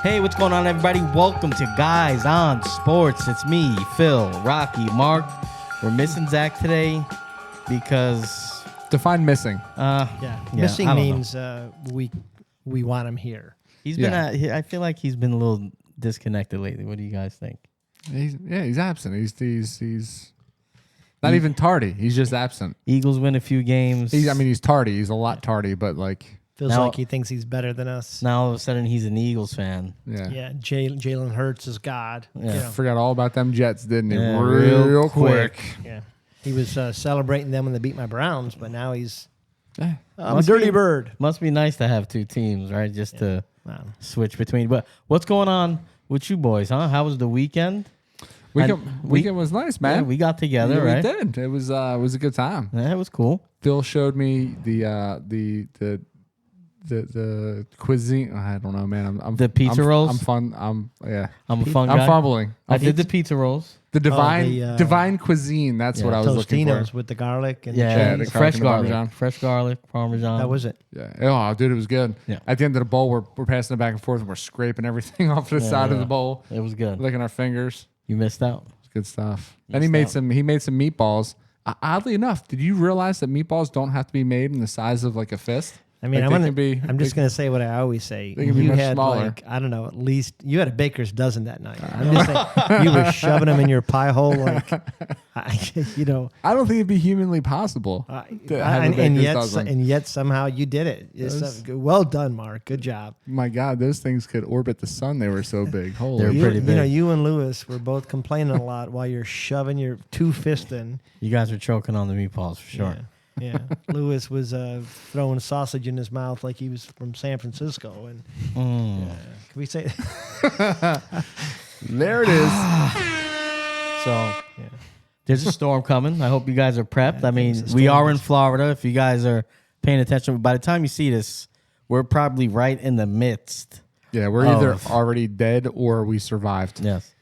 Hey, what's going on, everybody? Welcome to Guys on Sports. It's me, Phil, Rocky, Mark. We're missing Zach today because define missing. Missing means we want him here. He's been. I feel like he's been a little disconnected lately. What do you guys think? He's absent. He's not even tardy. He's just absent. Eagles win a few games. He's tardy. He's a lot tardy, but like. Feels like he thinks he's better than us. Now all of a sudden he's an Eagles fan. Yeah. Jalen Hurts is God. Yeah. Forgot all about them Jets, didn't he? Yeah, real quick. Yeah. He was celebrating them when they beat my Browns, but now he's I'm a Must dirty be- bird. Must be nice to have two teams, right? Just to switch between. But what's going on with you boys, huh? How was the weekend? Weekend was nice, man. Yeah, we got together, We right? did. It was a good time. Yeah, it was cool. Phil showed me the cuisine. I don't know, man. I'm The pizza rolls? I'm fun. I'm I'm a fun I'm guy. fumbling. I did the pizza rolls. The divine cuisine. That's what I was looking for. Tostinos with the garlic and Yeah, the cheese. fresh and the garlic. Parmesan. Fresh garlic, Parmesan. That was it. Yeah. Oh, dude, it was good. Yeah. At the end of the bowl, we're passing it back and forth, and we're scraping everything off the side of the bowl, It was good. licking our fingers. You missed out. It's good stuff. Then he made some meatballs. Oddly enough, did you realize that meatballs don't have to be made in the size of like a fist? I mean, Like, I'm just gonna say what I always say. They can be You much had smaller. like I don't know, at least you had a baker's dozen that night. I'm just saying you were shoving them in your pie hole like, I don't think it'd be humanly possible. To have a baker's dozen. and yet somehow you did it. It's well done, Mark. Good job. My God, those things could orbit the sun. They were so big. Holy. They're pretty big. You and Lewis were both complaining a lot while you're shoving your two fists in. You guys were choking on the meatballs for sure. Yeah. Lewis was throwing sausage in his mouth like he was from San Francisco. And can we say There it is. So there's a storm coming. I hope you guys are prepped. I mean, the we storm are in is- Florida. If you guys are paying attention, by the time you see this, we're probably right in the midst. Yeah, we're either already dead or we survived. Yes.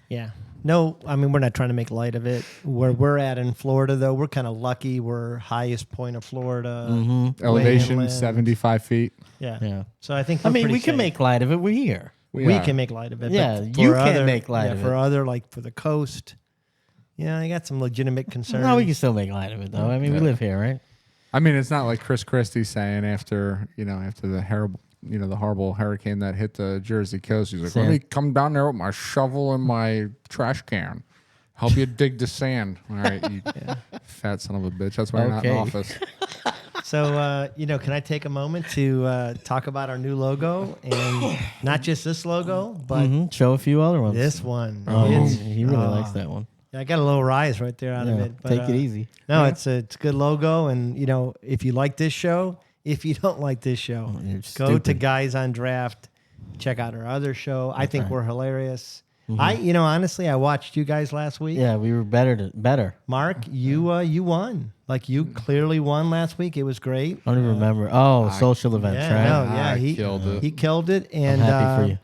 Yeah. No, I mean, we're not trying to make light of it. Where we're at in Florida, though, we're kind of lucky. We're highest point of Florida. Elevation Inland. 75 feet. Yeah. So I think I we're mean, pretty we can safe. make light of it. We're here. We can make light of it. Yeah, but you for can't make light of for it. other, like for the coast, I got some legitimate concerns. No, we can still make light of it, though. I mean, we live here, right? I mean, it's not like Chris Christie saying after the horrible hurricane that hit the Jersey coast. He's like, Sand. let me come down there with my shovel and my trash can. Help you dig the sand. All right, you fat son of a bitch. That's why you're not in Okay. office. So, can I take a moment to talk about our new logo? And not just this logo, but Show a few other ones. this one. Oh, It's- he really likes that one. I got a little rise right there out of Yeah, it. But, take it easy. No, it's a good logo. And, if you like this show, if you don't like this show, You're go to stupid. Guys on Draft. Check out our other show. I think right. we're hilarious. Honestly, I watched you guys last week. Yeah, we were better. Mark, you won. Like you clearly won last week. It was great. I don't even remember. Social events, right? He killed it. He killed it, and I'm happy for you.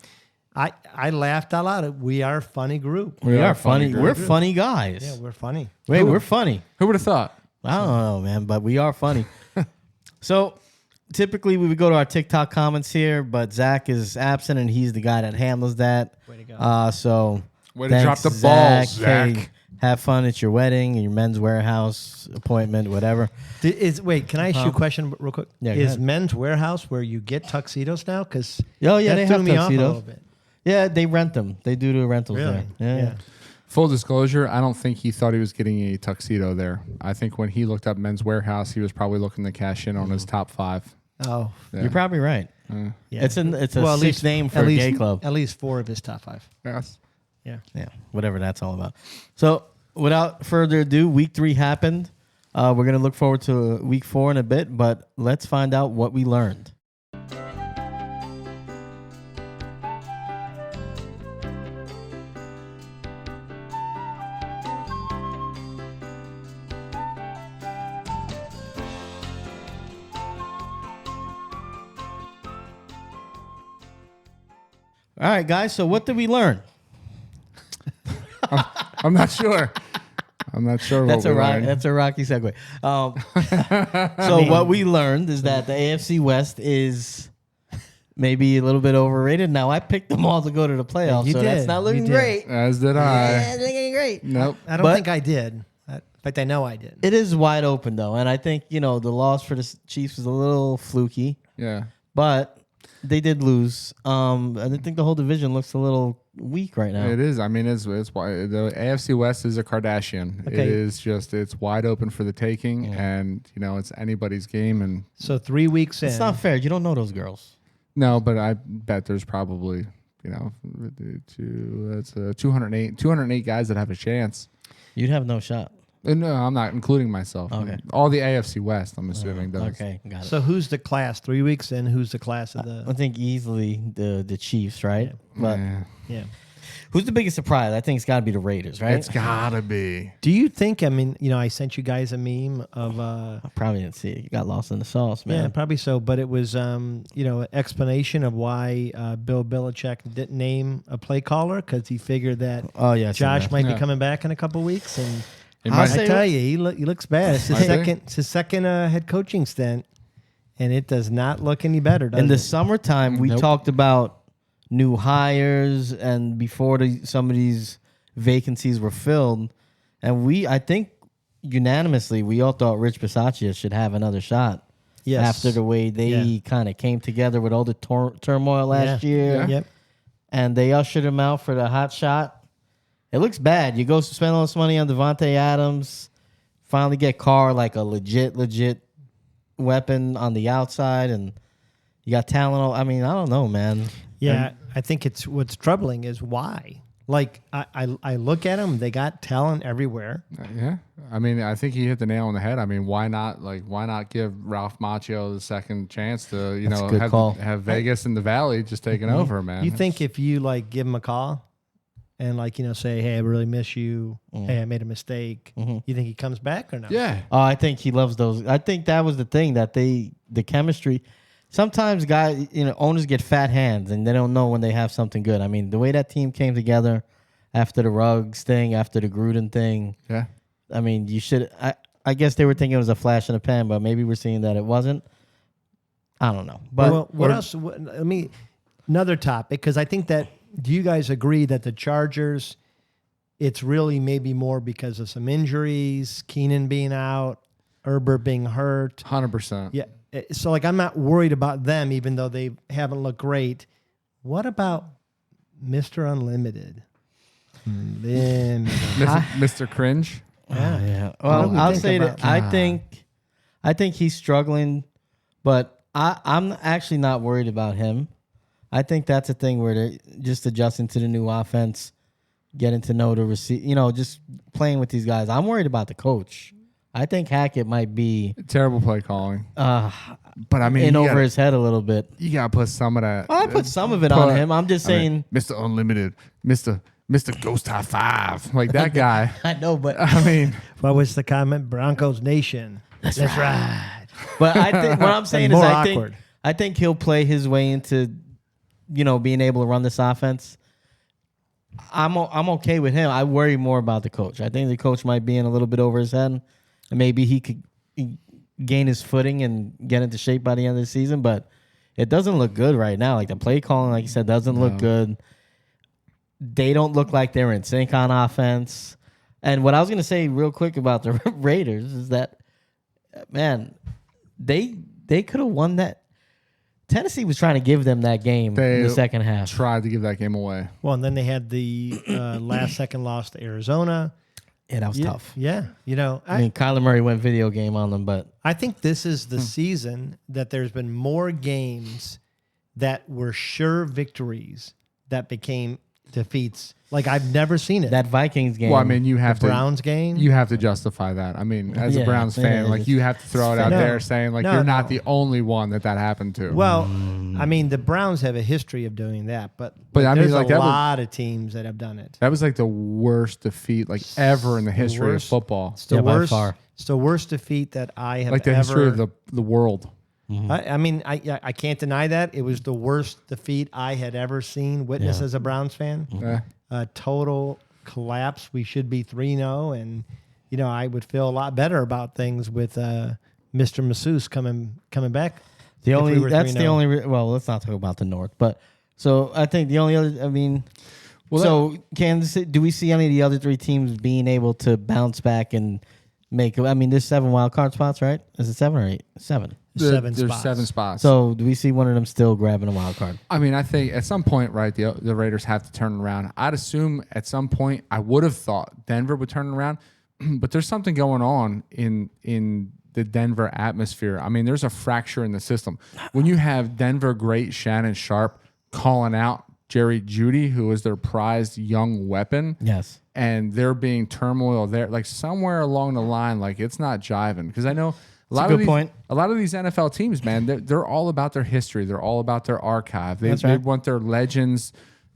I laughed out loud. We are a funny group. We are funny. group. We're funny guys. Yeah, we're funny. Wait, we're funny. Who would have thought? I don't know, man, but we are funny. So typically we would go to our TikTok comments here, but Zach is absent and he's the guy that handles that. Way to go. So Way to thanks, drop the balls, Zach. Hey, have fun at your wedding, your Men's Warehouse appointment, whatever. Wait, can I ask you a question real quick? Yeah, go Is ahead. Men's Warehouse where you get tuxedos now? Because Oh, yeah, they threw have me off a tuxedos. little bit. Yeah, they rent them. They do the rentals Really? there. Yeah. Full disclosure, I don't think he thought he was getting a tuxedo there. I think when he looked up Men's Warehouse, he was probably looking to cash in on his top 5. Oh, Yeah. You're probably right. yeah. It's a Well, sick name for a gay club. At least 4 of his top 5. Yes. Yeah. Yeah, whatever that's all about. So, without further ado, week 3 happened. We're going to look forward to week 4 in a bit, but let's find out what we learned. All right, guys, so what did we learn? I'm not sure. I'm not sure That's what we learned. that's a rocky segue. So what we learned is that the AFC West is maybe a little bit overrated. Now I picked them all to go to the playoffs, you so that's did. not You looking did. great. As did I. Yeah, it's looking great. Nope. I don't But- think I did. In fact, I know I did. It is wide open though, and I think the loss for the Chiefs was a little fluky, Yeah. but they did lose. I think the whole division looks a little weak right now. It is. I mean, it's why the AFC West is a Kardashian. Okay. It is just it's wide open for the taking, and it's anybody's game. And So 3 weeks in. It's not fair. You don't know those girls. no, but I bet there's probably it's 208 guys that have a chance. You'd have no shot. And no, I'm not including myself. Okay. All the AFC West, I'm assuming does. Okay, got it. So who's the class? 3 weeks in, who's the class of I the? think easily the Chiefs, right? But Yeah. Yeah. who's the biggest surprise? I think it's got to be the Raiders, right? It's gotta be. Do you think? I mean, I sent you guys a meme of. I probably didn't see it. You got lost in the sauce, Yeah, man. probably so. But it was, an explanation of why Bill Belichick didn't name a play caller because he figured that Oh yeah, Josh might Yeah. be coming back in a couple weeks. And It I'll might- say- I tell you, he looks bad. It's his Might be. second. It's his second head coaching stint, and it does not look any better. Does In the it? summertime, we Nope. talked about new hires, and before some of these vacancies were filled, and I think unanimously, we all thought Rich Bisaccia should have another shot. Yes. After the way they kind of came together with all the turmoil last year, Yeah. Yep. and they ushered him out for the hot shot. It looks bad. You go spend all this money on Devontae Adams, finally get Carr like a legit weapon on the outside, and you got talent. I mean, I don't know, man. Yeah, I think it's what's troubling is why. Like I look at them, they got talent everywhere. Yeah, I mean, I think he hit the nail on the head. I mean, why not give Ralph Macchio the second chance to That's a good call. have Vegas and the Valley just taking over, man? You think if you give him a call and say, hey, I really miss you. Hey, I made a mistake. You think he comes back or not? Yeah, Oh, I think he loves those. I think that was the thing that the chemistry. Sometimes guys, owners get fat hands and they don't know when they have something good. I mean, the way that team came together after the Ruggs thing, after the Gruden thing. yeah. I mean, you should. I guess they were thinking it was a flash in the pan, but maybe we're seeing that it wasn't. I don't know. But Well, what else? Another topic, because I think that, do you guys agree that the Chargers, it's really maybe more because of some injuries, Keenan being out, Herbert being hurt. 100%. Yeah. So, I'm not worried about them, even though they haven't looked great. What about Mr. Unlimited? Mr. Cringe. yeah. What do Well, we I'll think say that about- I think he's struggling, but I'm actually not worried about him. I think that's a thing where they're just adjusting to the new offense, getting to know the receive, just playing with these guys. I'm worried about the coach. I think Hackett might be Terrible play calling. but I mean, in you over gotta- his head a little bit. You gotta put some of that. I put some of it on him. I'm just saying. Mr. Unlimited, Mr. Ghost High Five, like that guy. I know, but I mean, What was the comment? Broncos Nation. That's right. but I think what I'm saying is more I awkward. think he'll play his way into being able to run this offense. I'm okay with him. I worry more about the coach. I think the coach might be in a little bit over his head, and maybe he could gain his footing and get into shape by the end of the season. But it doesn't look good right now. Like the play calling, like you said, doesn't look good. They don't look like they're in sync on offense. And what I was going to say real quick about the Raiders is that, man, they could have won that. Tennessee was trying to give them that game in the second half. tried to give that game away. Well, and then they had the last second loss to Arizona. Yeah, that was tough. Yeah. I mean, Kyler Murray went video game on them, but I think this is the season that there's been more games that were sure victories that became defeats. Like I've never seen it. that Vikings game. Well, I mean, you have the to Browns game. You have to justify that. I mean, as a Yeah, Browns yeah, fan, it's- you have to throw it out No, there saying no, you're not no. the only one that happened to. well, I mean, the Browns have a history of doing that, but I mean, there's like, a that was- lot of teams that have done it. that was like the worst defeat ever in the history of worst. football. It's the Yeah, by worst. far. It's the worst defeat that I have Like the ever. history of the world. I mean, I can't deny that it was the worst defeat I had ever seen, witnessed Yeah. as a Browns fan. Yeah. Total collapse. We should be 3-0, and I would feel a lot better about things with Mr. Masseuse coming back. The if only we were that's the 3-0. only. Well, let's not talk about the North, but so I think the only other. I mean, so Kansas City, do we see any of the other three teams being able to bounce back and make? I mean, there's 7 wild card spots, right? Is it 7 or 8? 7. Seven There's spots. 7 spots. So do we see one of them still grabbing a wild card? I mean, I think at some point, right, the Raiders have to turn around. I'd assume at some point, I would have thought Denver would turn around, but there's something going on in the Denver atmosphere. I mean, there's a fracture in the system. When you have Denver great Shannon Sharp calling out Jerry Jeudy, who is their prized young weapon, Yes. and there being turmoil there, like somewhere along the line, like it's not jiving. Because I know a lot good point. A lot of these NFL teams, man, they're all about their history. They're all about their archive. They That's right. want their legends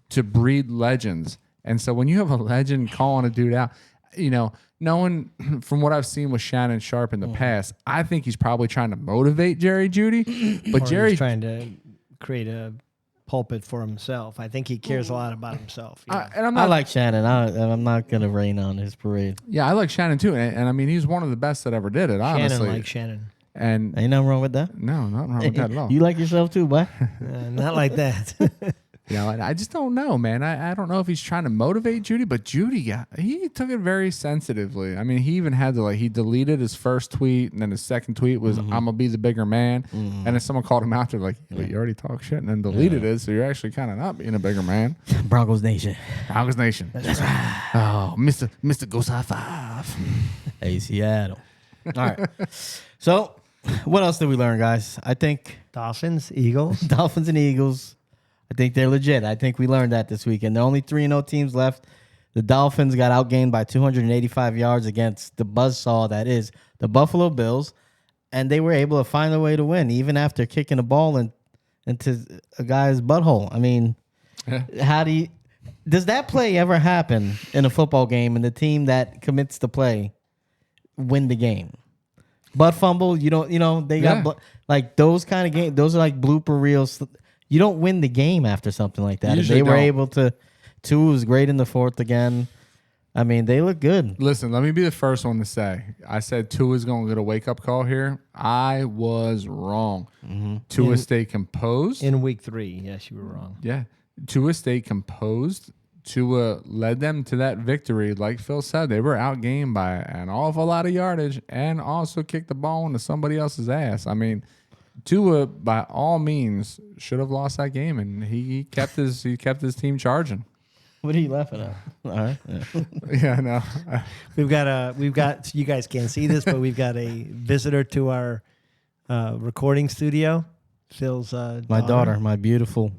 to breed legends. And so when you have a legend calling a dude out, you know, knowing from what I've seen with Shannon Sharp in the past, I think he's probably trying to motivate Jerry Jeudy. But Or Jerry, he's trying to create a pulpit for himself. I think he cares a lot about himself. Yeah. and I'm I not, like Shannon. I'm not gonna rain on his parade. yeah, I like Shannon too. And I mean, he's one of the best that ever did it, honestly. Shannon likes Shannon. And Ain't nothing wrong with that. no, nothing wrong with that at all. You like yourself too, boy. Not like that. You know, I just don't know, man. I don't know if he's trying to motivate Jeudy, but Jeudy, he took it very sensitively. I mean, he even had to, he deleted his first tweet, and then his second tweet was, I'm going to be the bigger man. And then someone called him out there like, but you already talk shit and then deleted it, so you're actually kind of not being a bigger man. Broncos Nation. Broncos Nation. That's right. Oh, Mr. Goes High Five. Hey, Seattle. All right. So, what else did we learn, guys? I think Dolphins, Eagles. Dolphins and Eagles, I think they're legit. I think we learned that this weekend. There are only 3-0 teams left. The Dolphins got outgained by 285 yards against the buzzsaw that is the Buffalo Bills, and they were able to find a way to win, even after kicking the ball into a guy's butthole. I mean, does that play ever happen in a football game and the team that commits the play win the game? Butt fumble, they got like those kind of games. Those are like blooper reels. You don't win the game after something like that. Usually They were don't. able to. Tua was great in the fourth again. I mean, they look good. Listen, let me be the first one to say, I said Tua's going to get a wake-up call here. I was wrong. Tua stayed composed. In week 3. Yes, you were wrong. Yeah. Tua stayed composed. Tua led them to that victory. Like Phil said, they were outgained by an awful lot of yardage and also kicked the ball into somebody else's ass. I mean, Tua, by all means, should have lost that game, and he kept his team charging. What are you laughing at? All right. Yeah. Yeah, no. We've got you guys can't see this, but we've got a visitor to our recording studio. Phil's My daughter, my beautiful,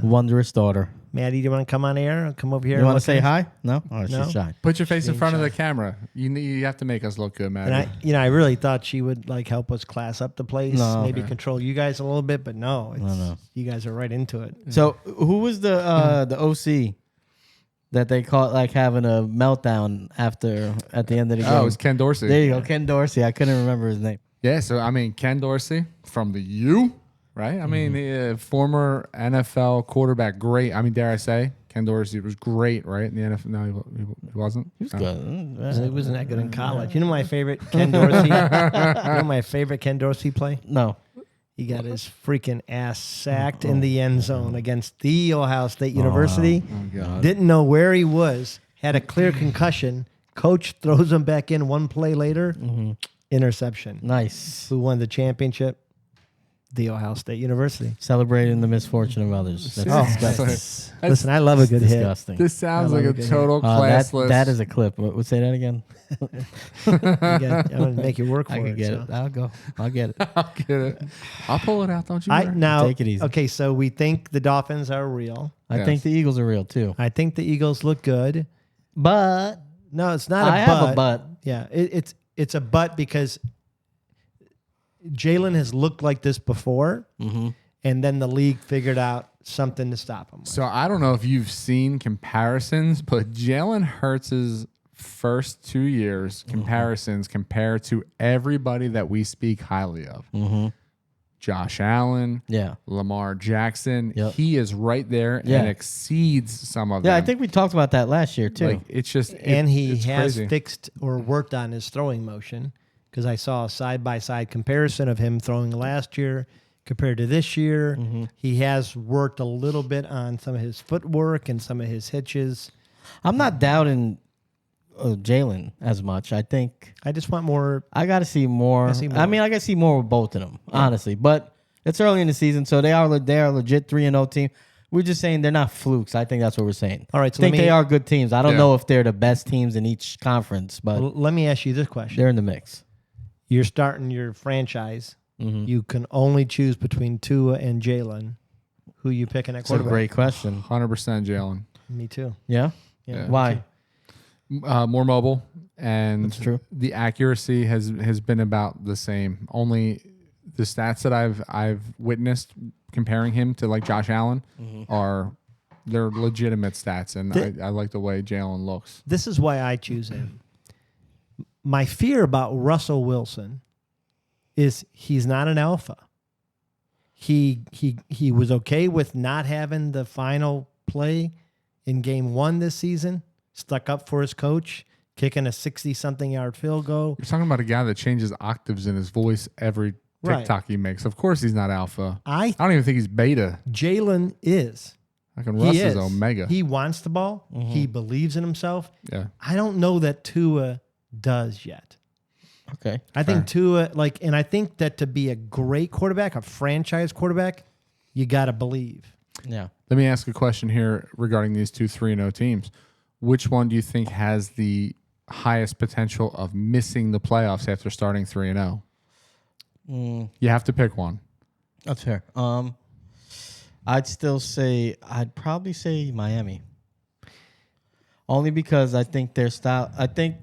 wondrous daughter. Maddie, do you want to come on air? Come over here. You want to look say at us? hi? No? Oh, No. she's shy. Put your face in Being front of shy. the camera. You have to make us look good, man. And I really thought she would help us class up the place, No. maybe control you guys a little bit, but no, No. you guys are right into it. So, who was the OC that they caught having a meltdown at the end of the game? Oh, it was Ken Dorsey. There you go, Ken Dorsey. I couldn't remember his name. Yeah, so I mean, Ken Dorsey from the U, right? I mean, former NFL quarterback, great. I mean, dare I say, Ken Dorsey was great, right? In the NFL, no, he wasn't. He was No. good. It wasn't that good in college. You know my favorite Ken Dorsey. My favorite Ken Dorsey play. No. He got his freaking ass sacked in the end zone against the Ohio State University. Oh, God. Didn't know where he was. Had a clear concussion. Coach throws him back in one play later. Interception. Nice. Who won the championship? The Ohio State University. Celebrating the misfortune of others. That's Oh, disgusting. Listen, I love a good hit. Disgusting. This sounds I like love a it. total classless. that is a clip. What, say that again? I'm going to make you work for I can it. get so. it. I'll get it. I'll get it. I'll pull it out. Don't you? I worry. now Take it easy. Okay, so we think the Dolphins are real. I Yes. think the Eagles are real too. I think the Eagles look good. But No, it's not I a have but. a but. Yeah, it's a but because Jalen has looked like this before, and then the league figured out something to stop him. With. So I don't know if you've seen comparisons, but Jalen Hurts' first 2 years comparisons compared to everybody that we speak highly of. Josh Allen, Yeah. Lamar Jackson, Yep. he is right there Yeah. and exceeds some of them. Yeah, I think we talked about that last year too. like it's just And he it's has crazy. fixed or worked on his throwing motion because I saw a side-by-side comparison of him throwing last year compared to this year. Mm-hmm. He has worked a little bit on some of his footwork and some of his hitches. I'm not doubting Jalen as much. I think I just want more. I got to see more. I mean, I got to see more with both of them, honestly. But it's early in the season, so they are legit 3-0 team. We're just saying they're not flukes. I think that's what we're saying. All right, so I think they are good teams. I don't know if they're the best teams in each conference, but let me ask you this question. they're in the mix. You're starting your franchise. Mm-hmm. You can only choose between Tua and Jalen. Who you picking at That's a quarterback? great question. 100% Jalen. Me too. Yeah? Yeah. Why? More mobile, and That's true. the accuracy has been about the same. Only the stats that I've witnessed comparing him to like Josh Allen are they're legitimate stats, and I like the way Jalen looks. This is why I choose him. My fear about Russell Wilson is he's not an alpha. He was okay with not having the final play in game 1 this season. Stuck up for his coach, kicking a 60-something yard field goal. You're talking about a guy that changes octaves in his voice every TikTok he makes. Of course he's not alpha. I don't even think he's beta. Jalen is. Like Russ is omega. He wants the ball. Mm-hmm. He believes in himself. Yeah. I don't know that Tua does yet. Okay. I think Tua, and I think that to be a great quarterback, a franchise quarterback, you got to believe. Yeah. Let me ask a question here regarding these two 3-0 teams. Which one do you think has the highest potential of missing the playoffs after starting 3-0? You have to pick one. That's fair. I'd probably say Miami. Only because I think their style. I think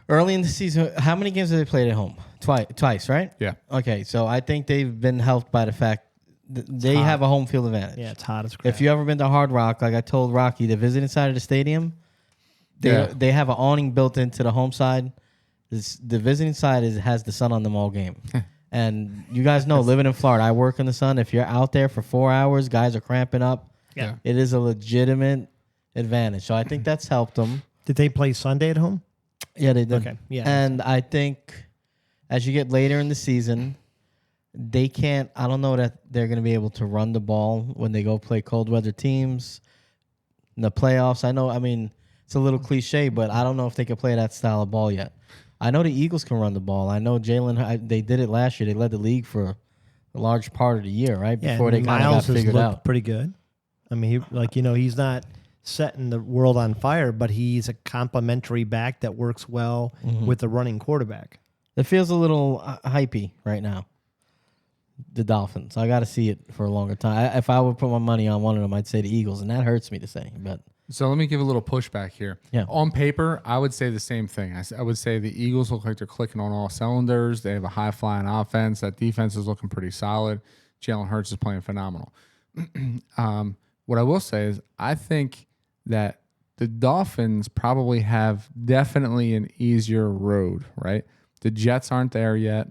early in the season, how many games have they played at home? Twice, right? Yeah. Okay, so I think they've been helped by the fact they have a home field advantage. Yeah, it's hot as crap. If you ever been to Hard Rock, like I told Rocky, the visiting side of the stadium, they have an awning built into the home side. The visiting side has the sun on them all game. And you guys know, living in Florida, I work in the sun. If you're out there for 4 hours, guys are cramping up. Yeah. It is a legitimate advantage. So I think that's helped them. Did they play Sunday at home? Yeah, they did. Okay. Yeah. And I think as you get later in the season, I don't know that they're going to be able to run the ball when they go play cold weather teams in the playoffs. I mean, it's a little cliche, but I don't know if they can play that style of ball yet. I know the Eagles can run the ball. I know Jalen, they did it last year. They led the league for a large part of the year, right? Before they kind of got figured out. Pretty good. I mean, he's not setting the world on fire, but he's a complimentary back that works well with the running quarterback. It feels a little hypey right now. The Dolphins. I got to see it for a longer time. If I would put my money on one of them, I'd say the Eagles, and that hurts me to say. But so let me give a little pushback here. Yeah. On paper, I would say the same thing. I would say the Eagles look like they're clicking on all cylinders. They have a high-flying offense. That defense is looking pretty solid. Jalen Hurts is playing phenomenal. What I will say is I think that the Dolphins probably have definitely an easier road, right? The Jets aren't there yet.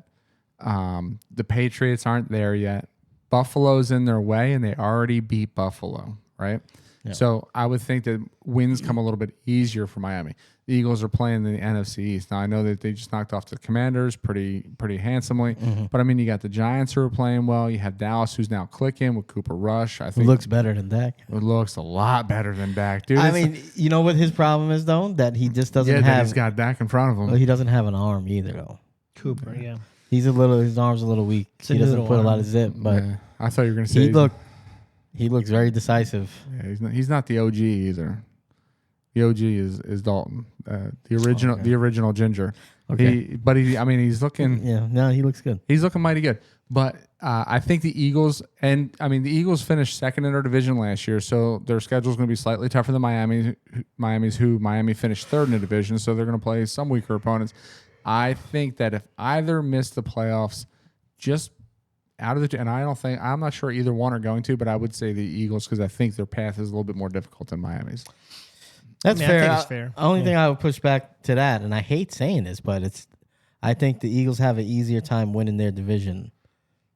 The Patriots aren't there yet. Buffalo's in their way, and they already beat Buffalo, right? Yeah. So I would think that wins come a little bit easier for Miami. The Eagles are playing in the NFC East. Now, I know that they just knocked off the Commanders pretty handsomely. But, I mean, you got the Giants who are playing well. You have Dallas who's now clicking with Cooper Rush. I think it looks better than Dak. It looks a lot better than Dak, dude. I mean, you know what his problem is, though? That he just doesn't have... he's got Dak in front of him. Well, he doesn't have an arm either, though. Cooper, yeah. His arm's a little weak. He doesn't put a lot of zip, but... Yeah. I thought you were going to say... He looks very decisive. Yeah, he's not the OG either. The OG is Dalton, the original Ginger. Okay, he's looking. Yeah, no, he looks good. He's looking mighty good. But I think the Eagles, the Eagles finished second in their division last year, so their schedule is going to be slightly tougher than Miami finished third in the division, so they're going to play some weaker opponents. I think that if either miss the playoffs, just out of and I'm not sure either one are going to, but I would say the Eagles because I think their path is a little bit more difficult than Miami's. That's fair. I think it's fair. Only thing I would push back to that, and I hate saying this, but I think the Eagles have an easier time winning their division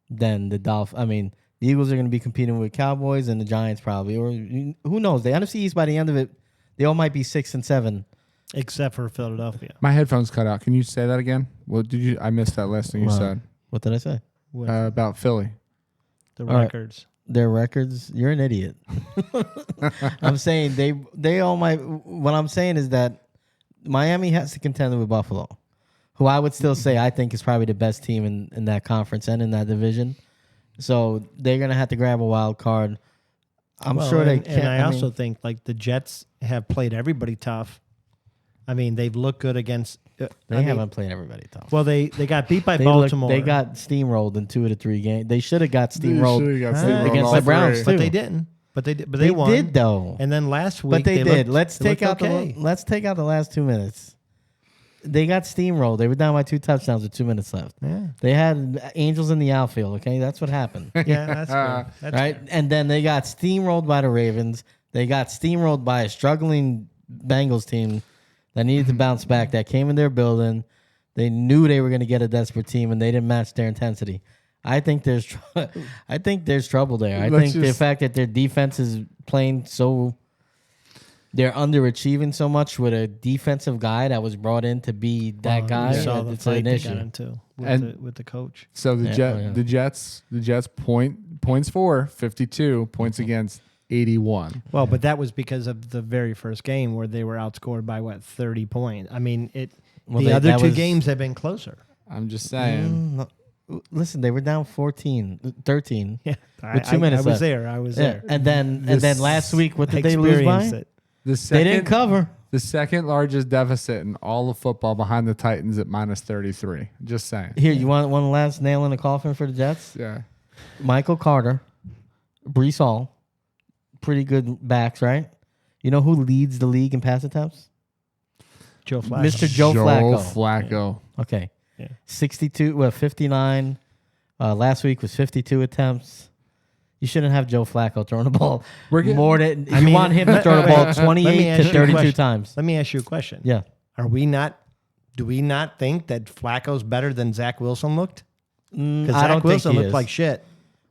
than the Dolphins. I mean, the Eagles are going to be competing with Cowboys and the Giants probably, or who knows? The NFC East by the end of it, they all might be 6 and 7, except for Philadelphia. My headphones cut out. Can you say that again? Well, I missed that last thing you said. What did I say? About Philly. the All right. records. Their records. You're an idiot. I'm saying they all might. What I'm saying is that Miami has to contend with Buffalo, who I would still say I think is probably the best team in that conference and in that division. So they're gonna have to grab a wild card. I'm sure they can. And I also think like the Jets have played everybody tough. I mean, they've looked good against. They haven't played everybody tough. Well, they got beat by They Baltimore. they got steamrolled in 2 of the 3 games. They should have got steamrolled steamrolled against all the Browns three. too. but they didn't. But they did. But They they won. did though. And then last week, But they did. Let's take out okay. let's take out the last 2 minutes. They got steamrolled. They were down by 2 touchdowns with 2 minutes left. Yeah, They had angels in the outfield. Okay, that's what happened. yeah, that's good. That's Right, fair. and then they got steamrolled by the Ravens. They got steamrolled by a struggling Bengals team that needed to bounce back. That came in their building. They knew they were going to get a desperate team, and they didn't match their intensity. I think there's trouble there. I think the fact that their defense is playing so, they're underachieving so much with a defensive guy that was brought in to be that guy. You saw the It's fight an they issue. got into And- with the coach. So the Yeah, the Jets points for 52, points against 81. Well, but that was because of the very first game where they were outscored by 30 points. I mean, Well, the other that two was- games have been closer. I'm just saying. No. Listen, they were down 13. Yeah, With 2 minutes I was left. there. I was Yeah, there. and then last week, what did they lose by? Experienced it. The They second, didn't cover. The second largest deficit in all of football behind the Titans at minus 33. Just saying. Here, you want one last nail in the coffin for the Jets? Yeah. Michael Carter, Brees Hall, pretty good backs, right? You know who leads the league in pass attempts? Joe Flacco. Mr. Joe Flacco. Flacco. Okay. Yeah. 59. Last week was 52 attempts. You shouldn't have Joe Flacco throwing the ball We're getting- more than I you mean, want him to throw the let ball me 28 ask to you a 32 question. times. Let me ask you a question. Yeah. Do we not think that Flacco's better than Zach Wilson looked? Because I don't Zach think Wilson he looked is. like shit.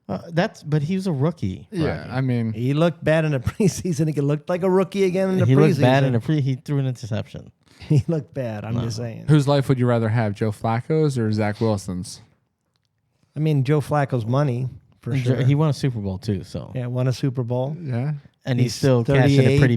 But he was a rookie. Yeah. I mean, He looked bad in the preseason. He looked like a rookie again in the He preseason. looked bad in the he threw an interception. He looked bad. I'm just saying. whose life would you rather have, Joe Flacco's or Zach Wilson's? I mean, Joe Flacco's money for sure. He won a Super Bowl too, so Yeah, won a Super Bowl. Yeah. and he's He's still cashing a 38. pretty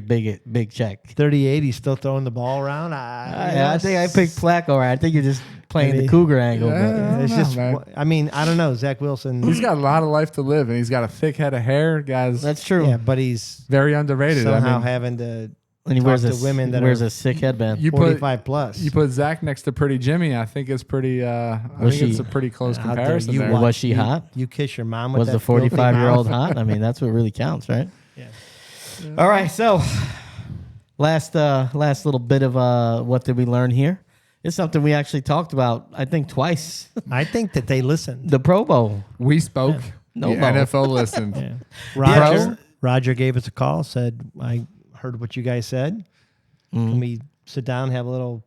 big check. 38. He's still throwing the ball around. I think I picked Flacco. Right? I think you're just playing Maybe. the Cougar angle. Yeah. It's I don't just. know, man. I mean, I don't know. Zach Wilson. He's got a lot of life to live, and he's got a thick head of hair. Guys, That's true. Yeah, but he's very underrated. somehow I mean, having to And he talk wears to a women that wears are a sick headband. you put 45 plus. you put Zach next to Pretty Jimmy. I think it's pretty. I Was think it's she- a pretty close How dare comparison you there. watch- Was she you- hot? You kiss your mom with Was that the filthy 45-year-old mouth. hot? I mean, that's what really counts, right? Yeah. All right, so last little bit of what did we learn here? It's something we actually talked about, I think, twice. I think that they listened. The Pro Bowl. We spoke. No the mo. NFL listened. Yeah. Roger gave us a call, said, I heard what you guys said. Mm-hmm. Can we sit down and have a little,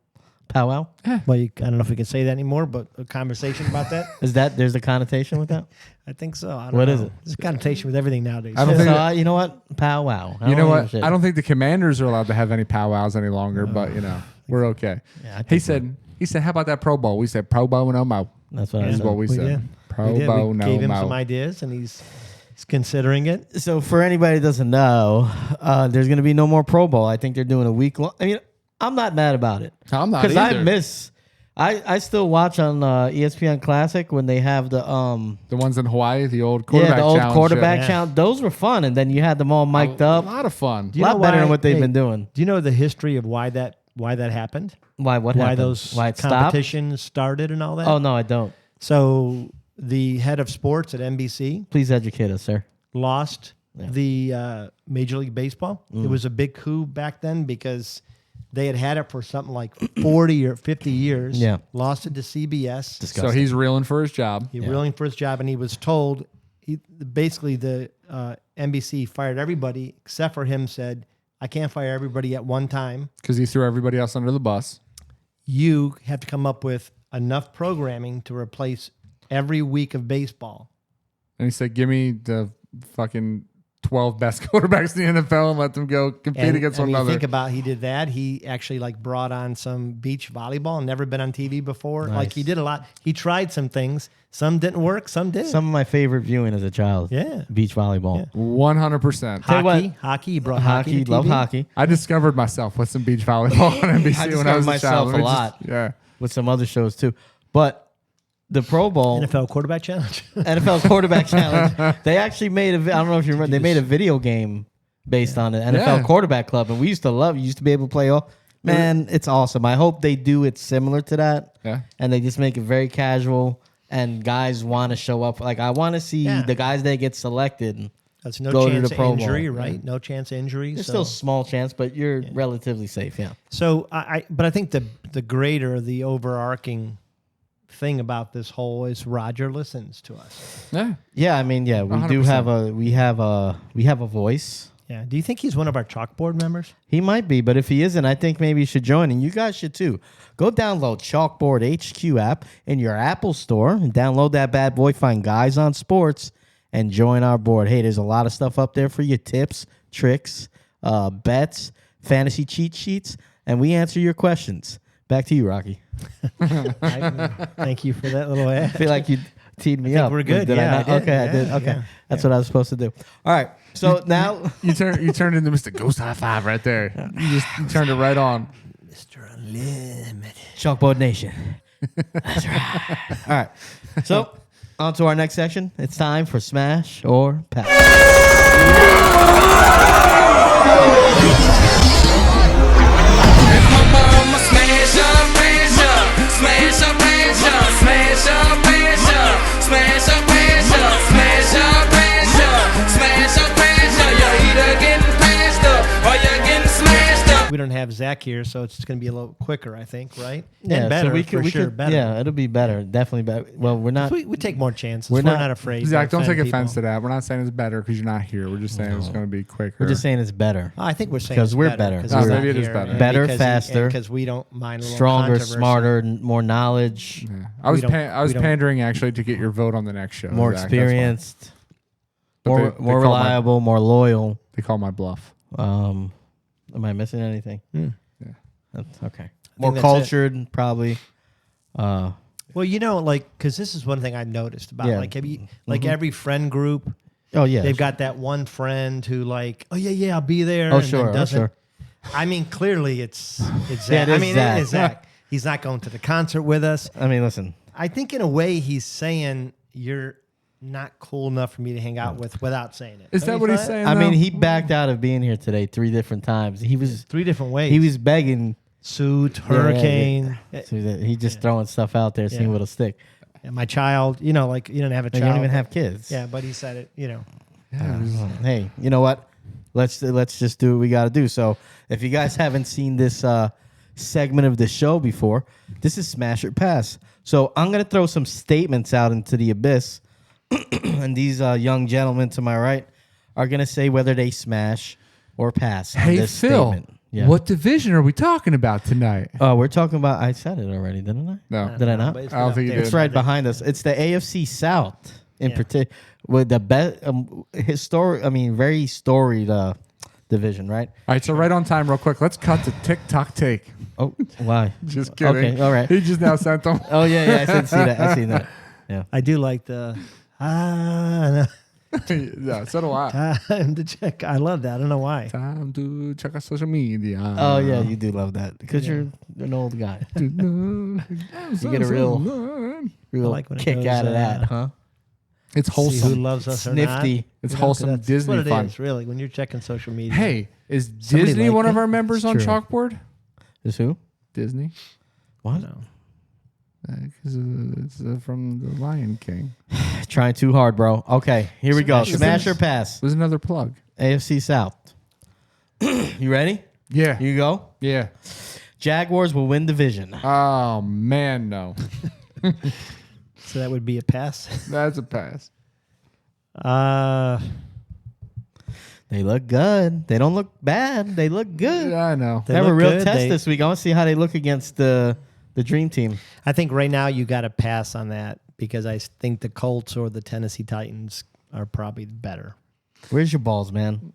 Powwow. well, I don't know if we can say that anymore, but a conversation about that? There's a connotation with that? I think so. I don't What know. is it? There's a connotation with everything nowadays. I don't think So, that- you know what? Powwow. You know don't give a what? shit. I don't think the Commanders are allowed to have any powwows any longer, but we're okay. Yeah, I think He said, how about that Pro Bowl? We said Pro Bowl no mo. That's what I Is said. what we said. did. Pro We did. Bowl We no gave him mo. some ideas, and he's considering it. So for anybody that doesn't know, there's going to be no more Pro Bowl. I think they're doing a week long. I mean, I'm not mad about it. I'm not Because I either. miss. I still watch on ESPN Classic when they have the The ones in Hawaii, the old quarterback the old challenge, quarterback yeah. challenge. Those were fun, and then you had them all mic'd A up. lot of fun. Do you A lot know better why- than what they've hey, been doing. Do you know the history of why that happened? Why? What Why happened? those Why it stopped? competitions started and all that? Oh no, I don't. So the head of sports at NBC Please educate us, sir. lost Yeah. the Major League Baseball. It was a big coup back then because they had it for something like 40 or 50 years. Yeah. Lost it to CBS. So he's reeling for his job. He reeling for his job, and he was told, basically the NBC fired everybody except for him, said, I can't fire everybody at one time. Because he threw everybody else under the bus. You have to come up with enough programming to replace every week of baseball. And he said, give me the fucking 12 best quarterbacks in the NFL and let them go compete against one another. Think about he did that. He actually like brought on some beach volleyball, never been on TV before. Nice. Like he did a lot. He tried some things. Some didn't work. Some did. Some of my favorite viewing as a child. Yeah. Beach volleyball. 100%. Tell you what, Hockey. He brought hockey. To love TV. hockey. I discovered myself with some beach volleyball on NBC when I was a child. myself Let me a lot. Yeah. With some other shows too. But the Pro Bowl, NFL quarterback challenge. NFL quarterback challenge, they actually made I don't know if you remember, they made a video game based on the NFL quarterback club. And we used to be able to play all. Man, it's awesome. I hope they do it similar to that. Yeah. And they just make it very casual and guys want to show up. Like I want to see the guys that get selected. That's no go to chance the of Pro Bowl. injury, right? No chance of injury. There's still small chance, but you're relatively safe. Yeah. So but I think the greater, the overarching thing about this whole is Roger listens to us. Yeah. Yeah, I mean, yeah, we 100%. do have we have a voice. Yeah. Do you think he's one of our chalkboard members? He might be, but if he isn't, I think maybe he should join, and you guys should too. Go download Chalkboard HQ app in your Apple store and download that bad boy. Find Guys on Sports and join our board. Hey, there's a lot of stuff up there for you: tips, tricks, bets, fantasy cheat sheets, and we answer your questions. Back to you, Rocky. Thank you for that little ad. I feel like you teed me up. we're good. Did I Yeah, not? I did. Okay, I did. Yeah, Okay, yeah, that's what I was supposed to do. All right. So now You turned into Mr. Ghost High Five right there. You turned it right on. Mr. Unlimited. Chalkboard Nation. That's right. All right. So on to our next section. It's time for Smash or Pass. We don't have Zach here, so it's going to be a little quicker, I think, right? Yeah, And better, so we for could, sure. Better. Yeah, it'll be better. Definitely better. Well, we're not. We take more chances. We're We're not- not afraid. Zach, to don't take offend offense people. to that. We're not saying it's better because you're not here. We're just saying it's going to be quicker. We're just saying it's better. I think we're saying 'Cause it's we're better. 'cause No, he's maybe not it is here, better. and Better, because faster, because we don't mind a little Stronger, controversy. smarter, more knowledge, Yeah. I was We don't- I was we don't- pandering actually to get your vote on the next show. more Zach, that's why. experienced, But more they more call my- reliable, more loyal. They call my bluff. Am I missing anything? Yeah. That's okay. More that's it. cultured, probably. Well, because this is one thing I noticed about Yeah. like every friend group, Oh yeah, they've got that one friend who like, oh yeah, I'll be there. Oh and sure, then doesn't. sure. I mean, clearly it's Yeah, Zach. it is I mean, Zach. it is Zach. He's not going to the concert with us. I mean, listen. I think in a way he's saying you're not cool enough for me to hang out with without saying it. Is Don't that you what he's find- saying? I mean, though? he backed out of being here today 3 different times. He was 3 different ways. he was begging. suit, hurricane, So that he just throwing stuff out there, seeing Yeah. what'll stick. and my child. Like you don't have a You child. don't even have kids. Yeah, but he said it. Hey, you know what? Let's just do what we got to do. So, if you guys haven't seen this segment of the show before, this is Smash or Pass. So, I'm gonna throw some statements out into the abyss, and these young gentlemen to my right are gonna say whether they smash or pass. On Hey, this Phil, statement. Yeah. what division are we talking about tonight? We're talking about. I said it already, didn't I? No. Did I not? But it's I don't up think you there. did. It's right behind us. It's the AFC South in Yeah. particular, with the best very storied division, right? All right, so right on time, real quick. Let's cut to TikTok take. Oh, why? Just kidding. Okay, all right. He just now sent them. Oh yeah, I did see that. I seen that. Yeah. I do like the Yeah, so do I. time to check. I love that. I don't know why. Time to check our social media. Oh yeah, you do love that because you're an old guy. You get a real like when it kick goes, out of that, huh? It's See who wholesome. loves us or not. Snifty. It's 'Cause wholesome that's Disney what it fun. is, really, when you're checking social media. Hey, is Somebody Disney liked one of it. our members It's on true. Chalkboard? Is who? Disney. What? No. Because it's from The Lion King. Trying too hard, bro. Okay, here we go. Smash or Smash or pass? pass. There's another plug. AFC South. You ready? Yeah. You go. Yeah. Jaguars will win division. Oh, man, no. So that would be a pass. That's a pass. They look good. They don't look bad. They look good. Yeah, I know. They They have a look real good. test They- this week. I want to see how they look against the dream team. I think right now you got to pass on that because I think the Colts or the Tennessee Titans are probably better. Where's your balls, man?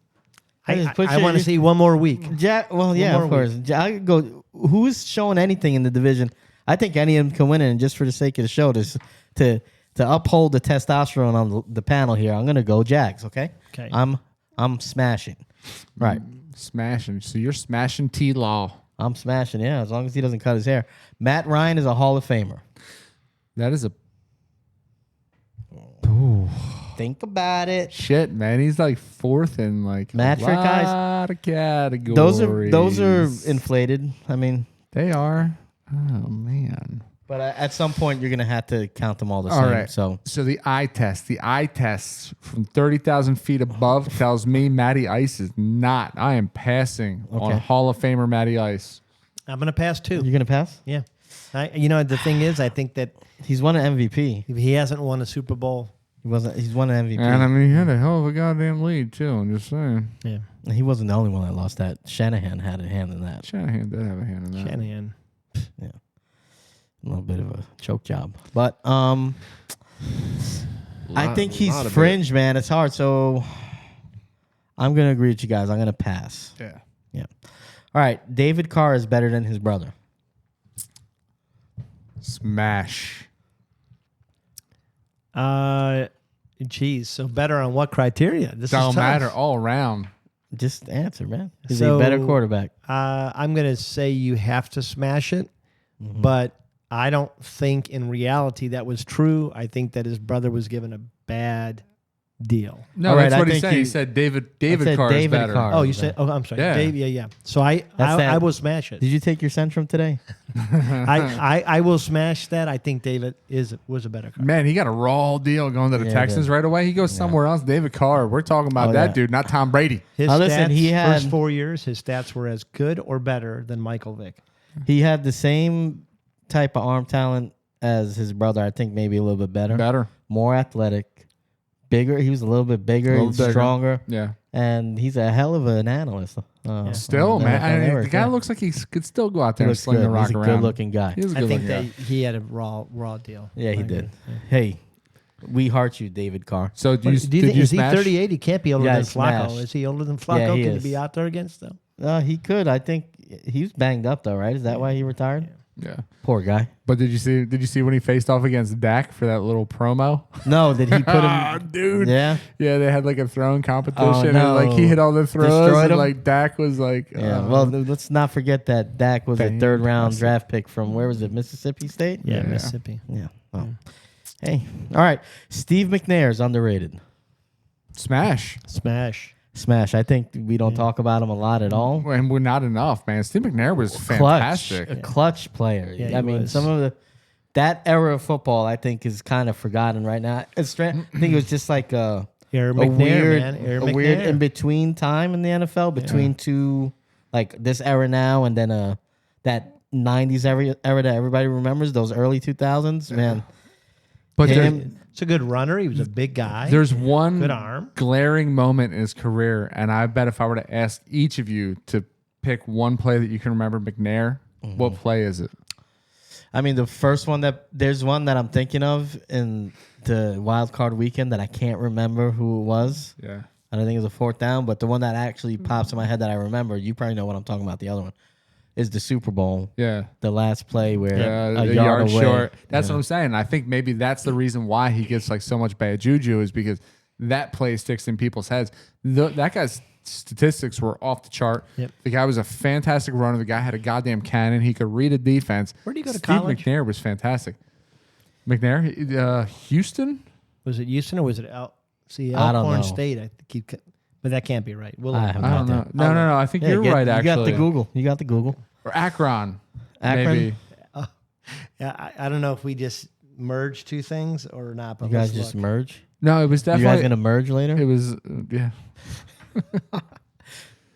I want to see one more week. Well, yeah, more of course. I could go. Who's showing anything in the division? I think any of them can win it. And just for the sake of the show, to uphold the testosterone on the panel here, I'm gonna go Jags. Okay. Okay. I'm smashing. Right. Smashing. So you're smashing T-Law. I'm smashing. Yeah, as long as he doesn't cut his hair. Matt Ryan is a Hall of Famer. That is a Think about it. shit, man. He's like fourth in like Match a for guys. lot of categories. Those are inflated. I mean, They are. Oh man. but at some point you're gonna have to count them all the All same. right. So the eye test from 30,000 feet above tells me Matty Ice is not. I am passing on Hall of Famer Matty Ice. I'm going to pass too. you're gonna pass. Yeah. The thing is, I think that He's won an MVP. if he hasn't won a Super Bowl, He's won an MVP. And I mean, he had a hell of a goddamn lead too. I'm just saying. yeah, He wasn't the only one that lost that. Shanahan had a hand in that. Shanahan did have a hand in that. Shanahan. Yeah. A little bit of a choke job. But I think he's fringe, man. It's hard. So I'm going to agree with you guys. I'm going to pass. Yeah. Yeah. All right. David Carr is better than his brother. Smash. Geez. So better on what criteria? This Don't is tough. matter all around. Just answer, man. Is So, he a better quarterback? I'm going to say you have to smash it, Mm-hmm. but I don't think in reality that was true. I think that his brother was given a bad deal. No, All right, that's I what he think said. He you- said David said Carr is David better. Carr. Oh, you was said? that? Oh, I'm sorry. Yeah. Dave, yeah. So I that. will smash it. Did you take your Centrum today? I will smash that. I think David was a better car. Man, he got a raw deal going to the Yeah, Texans he did. right away. He goes somewhere else. David Carr. We're talking about Oh, that yeah. dude, not Tom Brady. His Listen, stats, he had- first 4 years, his stats were as good or better than Michael Vick. He had the same type of arm talent as his brother. I think maybe a little bit better. More athletic. Bigger. He was a little bit bigger. Little He's bigger. stronger. Yeah. And he's a hell of an analyst. Still, on man. NFL I mean, Network, the guy yeah. looks like he could still go out He there and looks sling good. the rock He's a around. good-looking guy. He is a I think good-looking that guy. he had a raw deal. Yeah, he I did. agree. Yeah. Hey, we heart you, David Carr. So Do you think, is he smash? 38? He can't be older Yeah, than he Flacco. smashed. Is he older than Flacco? Yeah, he Can is. he be out there against them? He could. I think he was banged up though, right? Is that why he retired? Yeah. Poor guy. But did you see when he faced off against Dak for that little promo? No, did he put Ah, him? dude. Yeah. Yeah, they had like a throwing competition. Oh, And no. like he hit all the throws. Destroyed And him? like Dak was like, Yeah. Well, let's not forget that Dak was a third round draft pick from where was it? Mississippi State. Yeah, Yeah. Mississippi. Yeah. Well, hey. All right. Steve McNair is underrated. smash. Smash. I think we don't talk about him a lot at all. And we're not enough, man. Steve McNair was fantastic. A clutch player. Yeah, I he mean, was. some of that era of football, I think, is kind of forgotten right now. I think it was just like Aaron a McNair, weird, man. Aaron a weird McNair. in between time in the NFL between two, like this era now and then that '90s era that everybody remembers. Those early 2000s, man. But It's a good runner. He was a big guy. there's one Good arm. glaring moment in his career, and I bet if I were to ask each of you to pick one play that you can remember McNair, what play is it? I mean, the first one there's one that I'm thinking of in the wild card weekend that I can't remember who it was. Yeah. I don't think it was a fourth down, but the one that actually pops in my head that I remember, you probably know what I'm talking about. The other one is the Super Bowl. Yeah. The last play where Yeah, a the yard away. short. That's what I'm saying. I think maybe that's the reason why he gets like so much bad juju is because that play sticks in people's heads. That guy's statistics were off the chart. Yep. The guy was a fantastic runner. The guy had a goddamn cannon. He could reuld a defense. Where'd he go to Steve college? McNair was fantastic. McNair, Houston? Was it Houston or was it I don't Alcorn know. State? But that can't be right. We'll I have I don't no know. idea. No. I think you're right, actually. You got the Google. You got the Google. Or Akron. Akron? Maybe. Yeah, I don't know if we just merged two things or not. But You guys let's just look. merge. No, it was You guys definitely. gonna merge later? It was, yeah.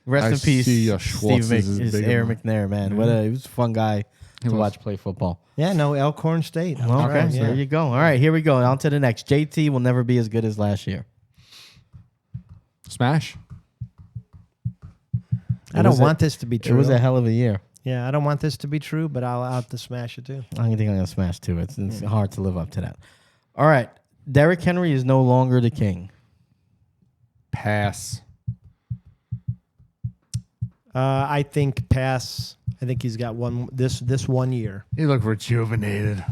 Rest I in peace, see Steve Schwartz is big Aaron one. McNair, man. He was a fun guy to was. watch play football. Yeah, no, Alcorn State. Okay, Right, so yeah. there you go. All right, here we go. On to the next. JT will never be as good as last year. Smash. I don't want this to be It true. was a hell of a year. Yeah, I don't want this to be true, but I'll have to smash it too. I think I'm gonna smash too. It's hard to live up to that. All right, Derrick Henry is no longer the king. Pass. I think pass. I think he's got this 1 year. He looked rejuvenated.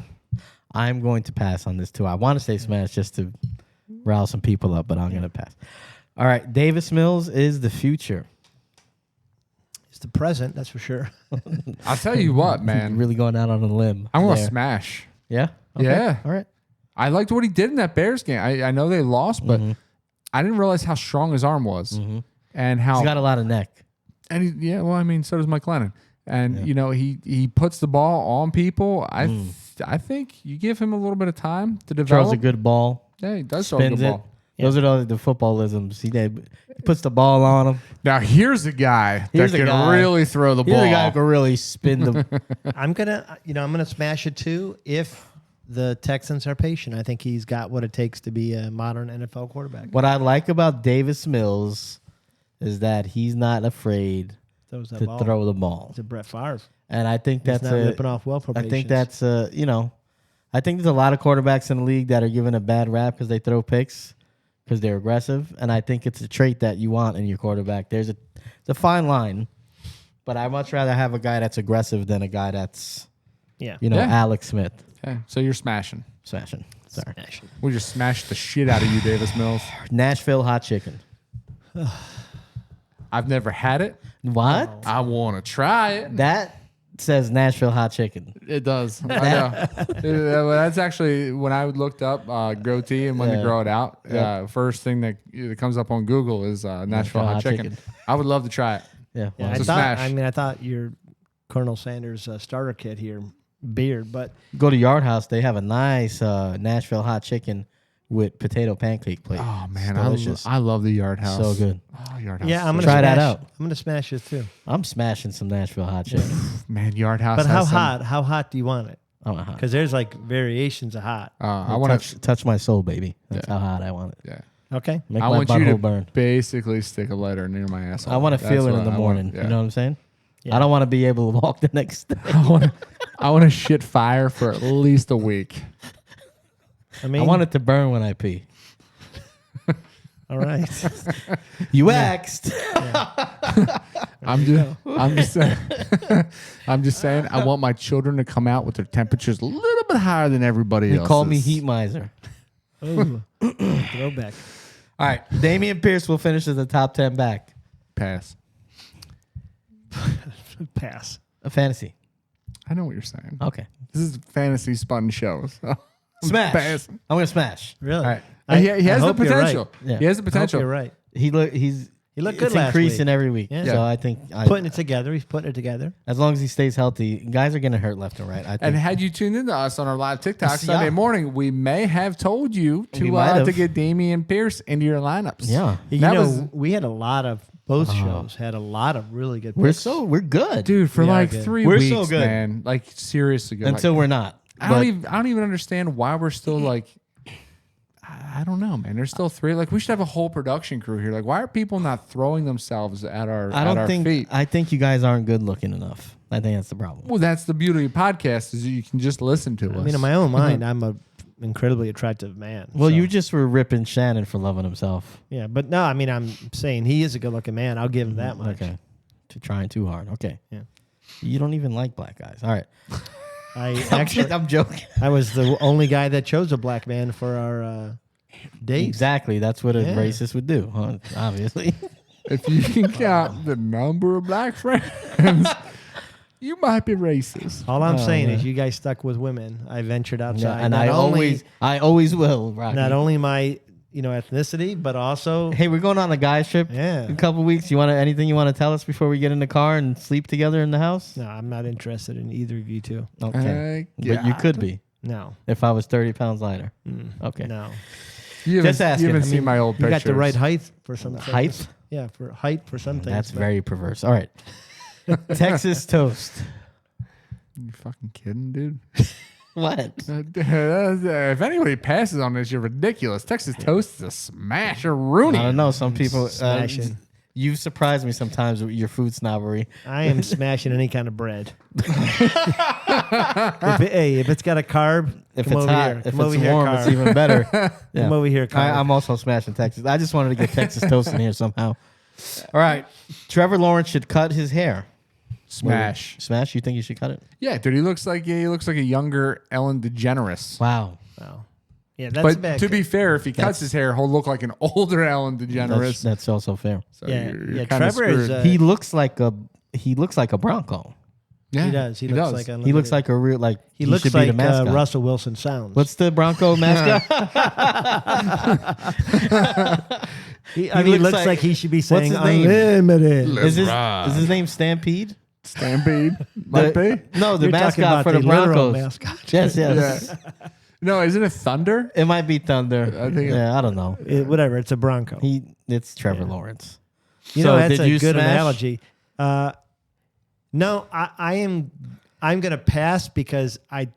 I'm going to pass on this too. I want to say smash just to rile some people up, but I'm going to pass. All right. Davis Mills is the future. It's the present, that's for sure. I'll tell you what, man. Really going out on a limb. I'm going to there. smash. Yeah? Okay. Yeah. All right. I liked what he did in that Bears game. I know they lost, but I didn't realize how strong his arm was. And how He's got a lot of neck. and well, I mean, so does Mike Lennon. And you know, he puts the ball on people. I think you give him a little bit of time to develop. Throws a good ball. Yeah, he does throw a good Spins it. ball. Those are the footballisms. He puts the ball on him. Now here's a guy Here's that a can guy. really throw the He's ball. a guy who can really spin the. I'm gonna smash it too if the Texans are patient. I think he's got what it takes to be a modern NFL quarterback. What I like about Davis Mills is that he's not afraid Throws that to ball. throw the ball, It's a Brett Favre. and I think He's that's not ripping off well I probations. think that's I think there's a lot of quarterbacks in the league that are given a bad rap because they throw picks because they're aggressive, and I think it's a trait that you want in your quarterback. It's a fine line, but I'd much rather have a guy that's aggressive than a guy that's Yeah. Alex Smith Okay, so you're smashing. smashing. Sorry, We just smashed the shit out of you, Davis Mills. Nashville hot chicken. I've never had it. What? I want to try it. That says Nashville hot chicken. It does. I know. That's actually when I looked up goatee and when to grow it out. First thing that comes up on Google is Nashville hot chicken. I would love to try it. Yeah. Yeah, It's a smash. I thought your Colonel Sanders starter kit here, beard, but Go to Yard House. They have a nice Nashville hot chicken with potato pancake plate. Oh man, It's delicious. I love the Yard House. So good. Oh, Yard House. yeah, I'm gonna Try smash, that out. I'm gonna smash it too. I'm smashing some Nashville hot chicken. Man, Yard House. But has how some- hot? How hot do you want it? I want hot. Because there's like variations of hot. I want to. touch my soul, baby. That's how hot I want it. Yeah. Okay. Make I my want you butthole to burn. basically stick a lighter near my asshole. I want to feel it That's in the what I morning. want. Yeah. You know what I'm saying? Yeah. I don't want to be able to walk the next day. I want to shit fire for at least a week. I mean, I want it to burn when I pee. all right. You asked. I'm just saying. I'm just saying. I want my children to come out with their temperatures a little bit higher than everybody You else. call me heat miser. Ooh. Throwback. All right. Damian Pierce will finish as the top 10 back. Pass. Pass. A fantasy. I know what you're saying. Okay. This is a fantasy spun show. So Smash. passing. I'm going to smash. Really? All right. He has the hope you're right. potential. Yeah. He has the I hope potential. you're right. He looked looked it's good last increasing week. every week. Yeah. So I think Putting it together. He's putting it together. as long as he stays healthy, guys are getting hurt left and right. I think. And had you tuned into us on our live TikTok Yeah. Sunday morning, we may have told you We might to have. get Damian Pierce into your lineups. Yeah. We had a lot of both shows had a lot of really good picks. We're good. Dude, for We are like good. 3 We're weeks, so good. man. Like seriously good. Until Like, we're not. I But don't even understand why we're still like. I don't know, man. There's still 3. Like we should have a whole production crew here. Like, why are people not throwing themselves at our I don't at our think feet? I think you guys aren't good looking enough. I think that's the problem. Well, that's the beauty of podcasts is you can just listen to us. I mean, in my own mind, I'm a incredibly attractive man. Well, so, you just were ripping Shannon for loving himself. yeah, but no, I mean, I'm saying he is a good looking man. I'll give him that much. Okay. Trying too hard. Okay. Yeah. You don't even like black guys. All right. I actually, I'm joking. I was the only guy that chose a black man for our date. Exactly. That's what a Yeah. racist would do, huh? Obviously. If you can count the number of black friends, you might be racist. All I'm saying man. is you guys stuck with women. I ventured Yeah, outside. and not I always will, Rocky. not only my ethnicity, but also Hey, we're going on a guys trip Yeah. in a couple weeks. You want anything you want to tell us before we get in the car and sleep together in the house? no, I'm not interested in either of you two. Okay. But you could be No, if I was 30 pounds lighter. Okay. no. You haven't, Just asking. You haven't I seen mean, my old You pictures. got the right height for some things. Height? Yeah, for height for some things. That's but very perverse. All right. Texas toast. You fucking kidding, dude? What? If anybody passes on this, you're ridiculous. Texas toast is a smash or Rooney. I don't know. Some people. smashing. You've surprised me sometimes with your food snobbery. I am smashing any kind of bread. If it's got a carb, If come it's over hot, here. if Come over it's here, warm, carb. it's even better. Yeah. Come over here, carb. I'm also smashing Texas. I just wanted to get Texas toast in here somehow. All right. Trevor Lawrence should cut his hair. Smash. Smash? You think he should cut it? Yeah, dude, he looks like a younger Ellen DeGeneres. Wow. Wow. Yeah, that's But bad. to be fair, if he cuts his hair, he'll look like an older Ellen DeGeneres. That's also fair. So Yeah, you're yeah, kinda Trevor is, screwed. He looks like a Bronco. Yeah, he does. He looks like He looks like a real he looks should be like the mascot. Russell Wilson sounds. What's the Bronco mascot? he looks looks like- like he should be what's saying his name? unlimited. is his name Stampede? Stampede might be. No, the You're talking mascot about for the literal Broncos. mascot. Yes, yes. Yeah. No, isn't it Thunder? It might be Thunder. I think yeah, I don't know. Whatever, it's a Bronco. It's Trevor Lawrence. You So know, that's did a you good smash? analogy. No, I'm going to pass because I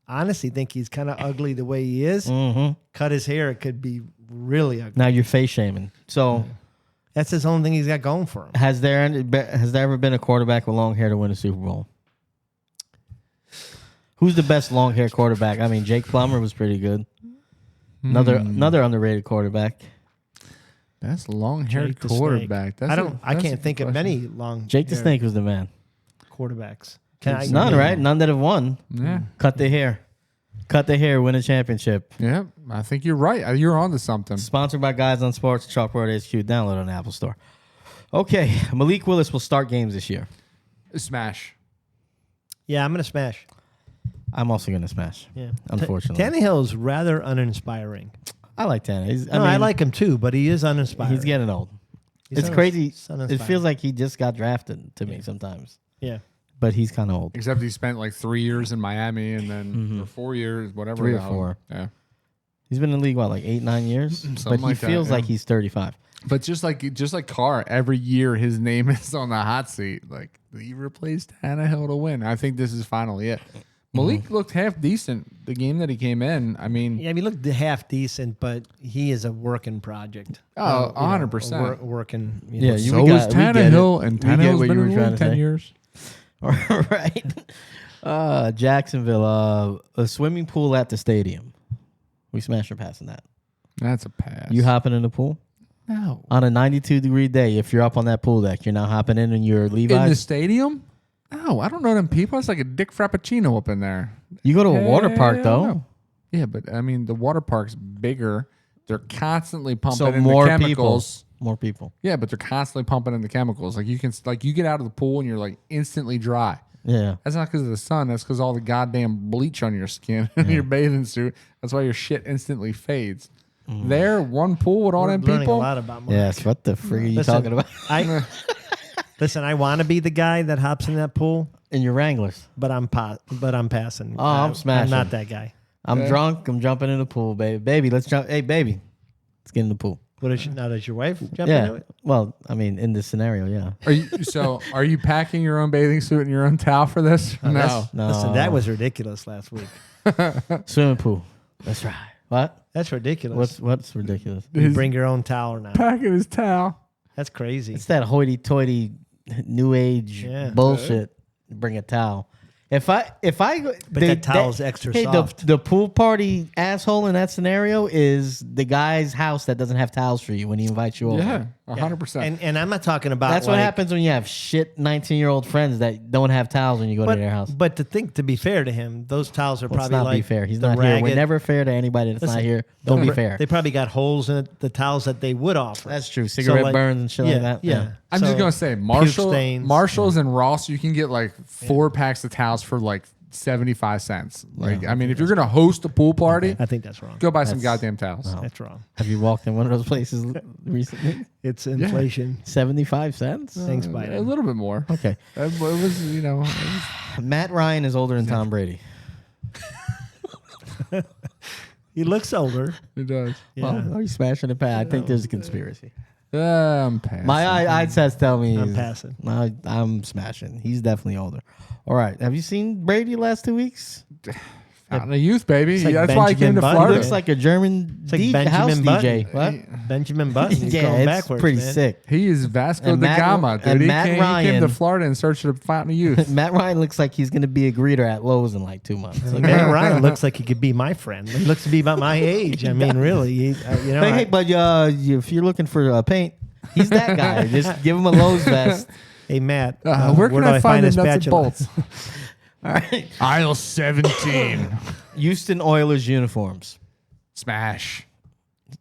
honestly think he's kind of ugly the way he is. Mm-hmm. Cut his hair, it could be really ugly. Now you're face shaming. So That's his only thing he's got going for him. has there ever been a quarterback with long hair to win a Super Bowl? Who's the best long hair quarterback? I mean, Jake Plummer was pretty good. Another underrated quarterback. That's long-haired Jake the Snake. quarterback. I can't think of many long Jake the hair Snake was the man. quarterbacks. None, right? None that have won. Yeah, Cut the hair. Cut the hair, win a championship. yeah. I think you're right. You're onto something. Sponsored by Guys on Sports, Chalkboard HQ. Download on the Apple Store. Okay, Malik Willis will start games this year. Smash. Yeah, I'm going to smash. I'm also going to smash. Yeah. Unfortunately. Tannehill is rather uninspiring. I like Tannehill. I like him too, but he is uninspiring. He's getting old. He's It's crazy. It uninspiring. feels like he just got drafted to me sometimes. Yeah. But he's kind of old. Except he spent like 3 years in Miami and then or 4 years, whatever. 3 or the hell. 4. Yeah. He's been in the league, what, like 8-9 years? But he like that, feels yeah. like he's 35. But just like Carr, every year his name is on the hot seat. Like he replaced Tannehill to win. I think this is finally it. Malik looked half decent the game that he came in. I mean, Yeah, he looked half decent, but he is a working project. Oh, You know, 100%. Working. Yeah, know. you- so we is get it. Tannehill, and We get Tannehill's what been you in were the trying league to 10 say. years. Right. Jacksonville, a swimming pool at the stadium. We smash or passing that. That's a pass. You hopping in the pool? No. On a 92-degree day, if you're up on that pool deck, you're now hopping in your In the Levi's? stadium? No, I don't know them people. It's like a Dick Frappuccino up in there. You go to a water park, Hell though. no. Yeah, but I mean, the water park's bigger. They're constantly pumping So in more the chemicals. More people. Yeah, but they're constantly pumping in the chemicals. Like you get out of the pool and you're like instantly dry. Yeah. That's not because of the sun. That's because all the goddamn bleach on your skin and your bathing suit. That's why your shit instantly fades. There, one pool with all We're them learning people. a lot about Mark. Yes. What the frig are you Listen, talking about? Listen, I want to be the guy that hops in that pool, In your Wranglers. but I'm passing. Oh, I'm smashing. I'm not that guy. I'm drunk. I'm jumping in the pool, baby. Baby, let's jump. Hey, baby. Let's get in the pool. Now does your wife jump Yeah. into it? Well, I mean, in this scenario, yeah. Are you packing your own bathing suit and your own towel for this? No. No. Listen, that was ridiculous last week. Swimming pool. That's right. What? That's ridiculous. What's ridiculous? You bring your own towel now. Packing his towel. That's crazy. It's that hoity-toity new age bullshit. Bring a towel. If I But that towel's extra soft. The pool party asshole in that scenario is the guy's house that doesn't have towels for you when he invites you over. Yeah, 100%. And I'm not talking about That's what happens when you have shit 19-year-old friends that don't have towels when you go to their house. But to be fair to him, those towels are Let's probably not like be fair. He's the not here. We're ragged- never fair to anybody that's Listen, not here. Don't be the- fair. They probably got holes in it, the towels that they would offer. That's true. Cigarette burns and shit like that. Yeah. I'm just So, gonna say puke stains. Marshalls and Ross, you can get like 4 packs of towels for like 75 cents. Like, I mean, if you're gonna host a pool party, I think that's wrong. go buy some goddamn towels. That's wrong. Have you walked in one of those places recently? It's inflation. 75 cents? Thanks, A Biden. little bit more. Okay. It was, Matt Ryan is older than Tom Brady. He looks older. it does. Yeah. Well, are you smashing it? I think there's a conspiracy. I'm passing. My eye test tell me I'm he's- passing. I'm smashing. He's definitely older. All right. Have you seen Brady last 2 weeks? Fountain of youth, baby. like That's why he came Benjamin to Button. Florida. Looks like a German like house Benjamin DJ. Button. What? Benjamin Button. He's Yeah, going it's backwards, pretty man. sick. He is Vasco And da Matt- Gama, dude. and He Matt came to Ryan- Florida in search of the Fountain of Youth. Matt Ryan looks like he's going to be a greeter at Lowe's in like 2 months. Okay? Matt Ryan looks like he could be my friend. He looks to be about my age. I mean, really, you know. Hey, but if you're looking for paint, he's that guy. Just give him a Lowe's vest. hey, Matt, Where can do I find the a nuts and spatula? bolts? All right. Aisle 17. Houston Oilers uniforms. Smash.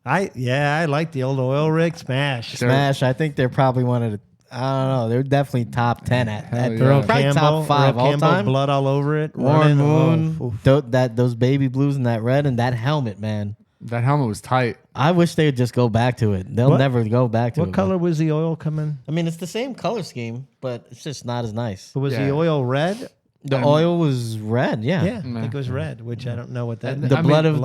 I like the old oil rig smash. Smash. I think they're probably one of the. I don't know. They're definitely top 10 at Hell yeah. Earl probably Campbell, top 5 Earl all Campbell, time. blood all over it. Warren running. Moon, Oh, those baby blues and that red and that helmet, man. That helmet was tight. I wish they would just go back to it. They'll What? never go back to it. what color was the oil coming? I mean, it's the same color scheme, but it's just not as nice. Was Yeah. the oil red? The oil was red, yeah. Yeah, I think it was red, which I don't know what that. The I blood mean, of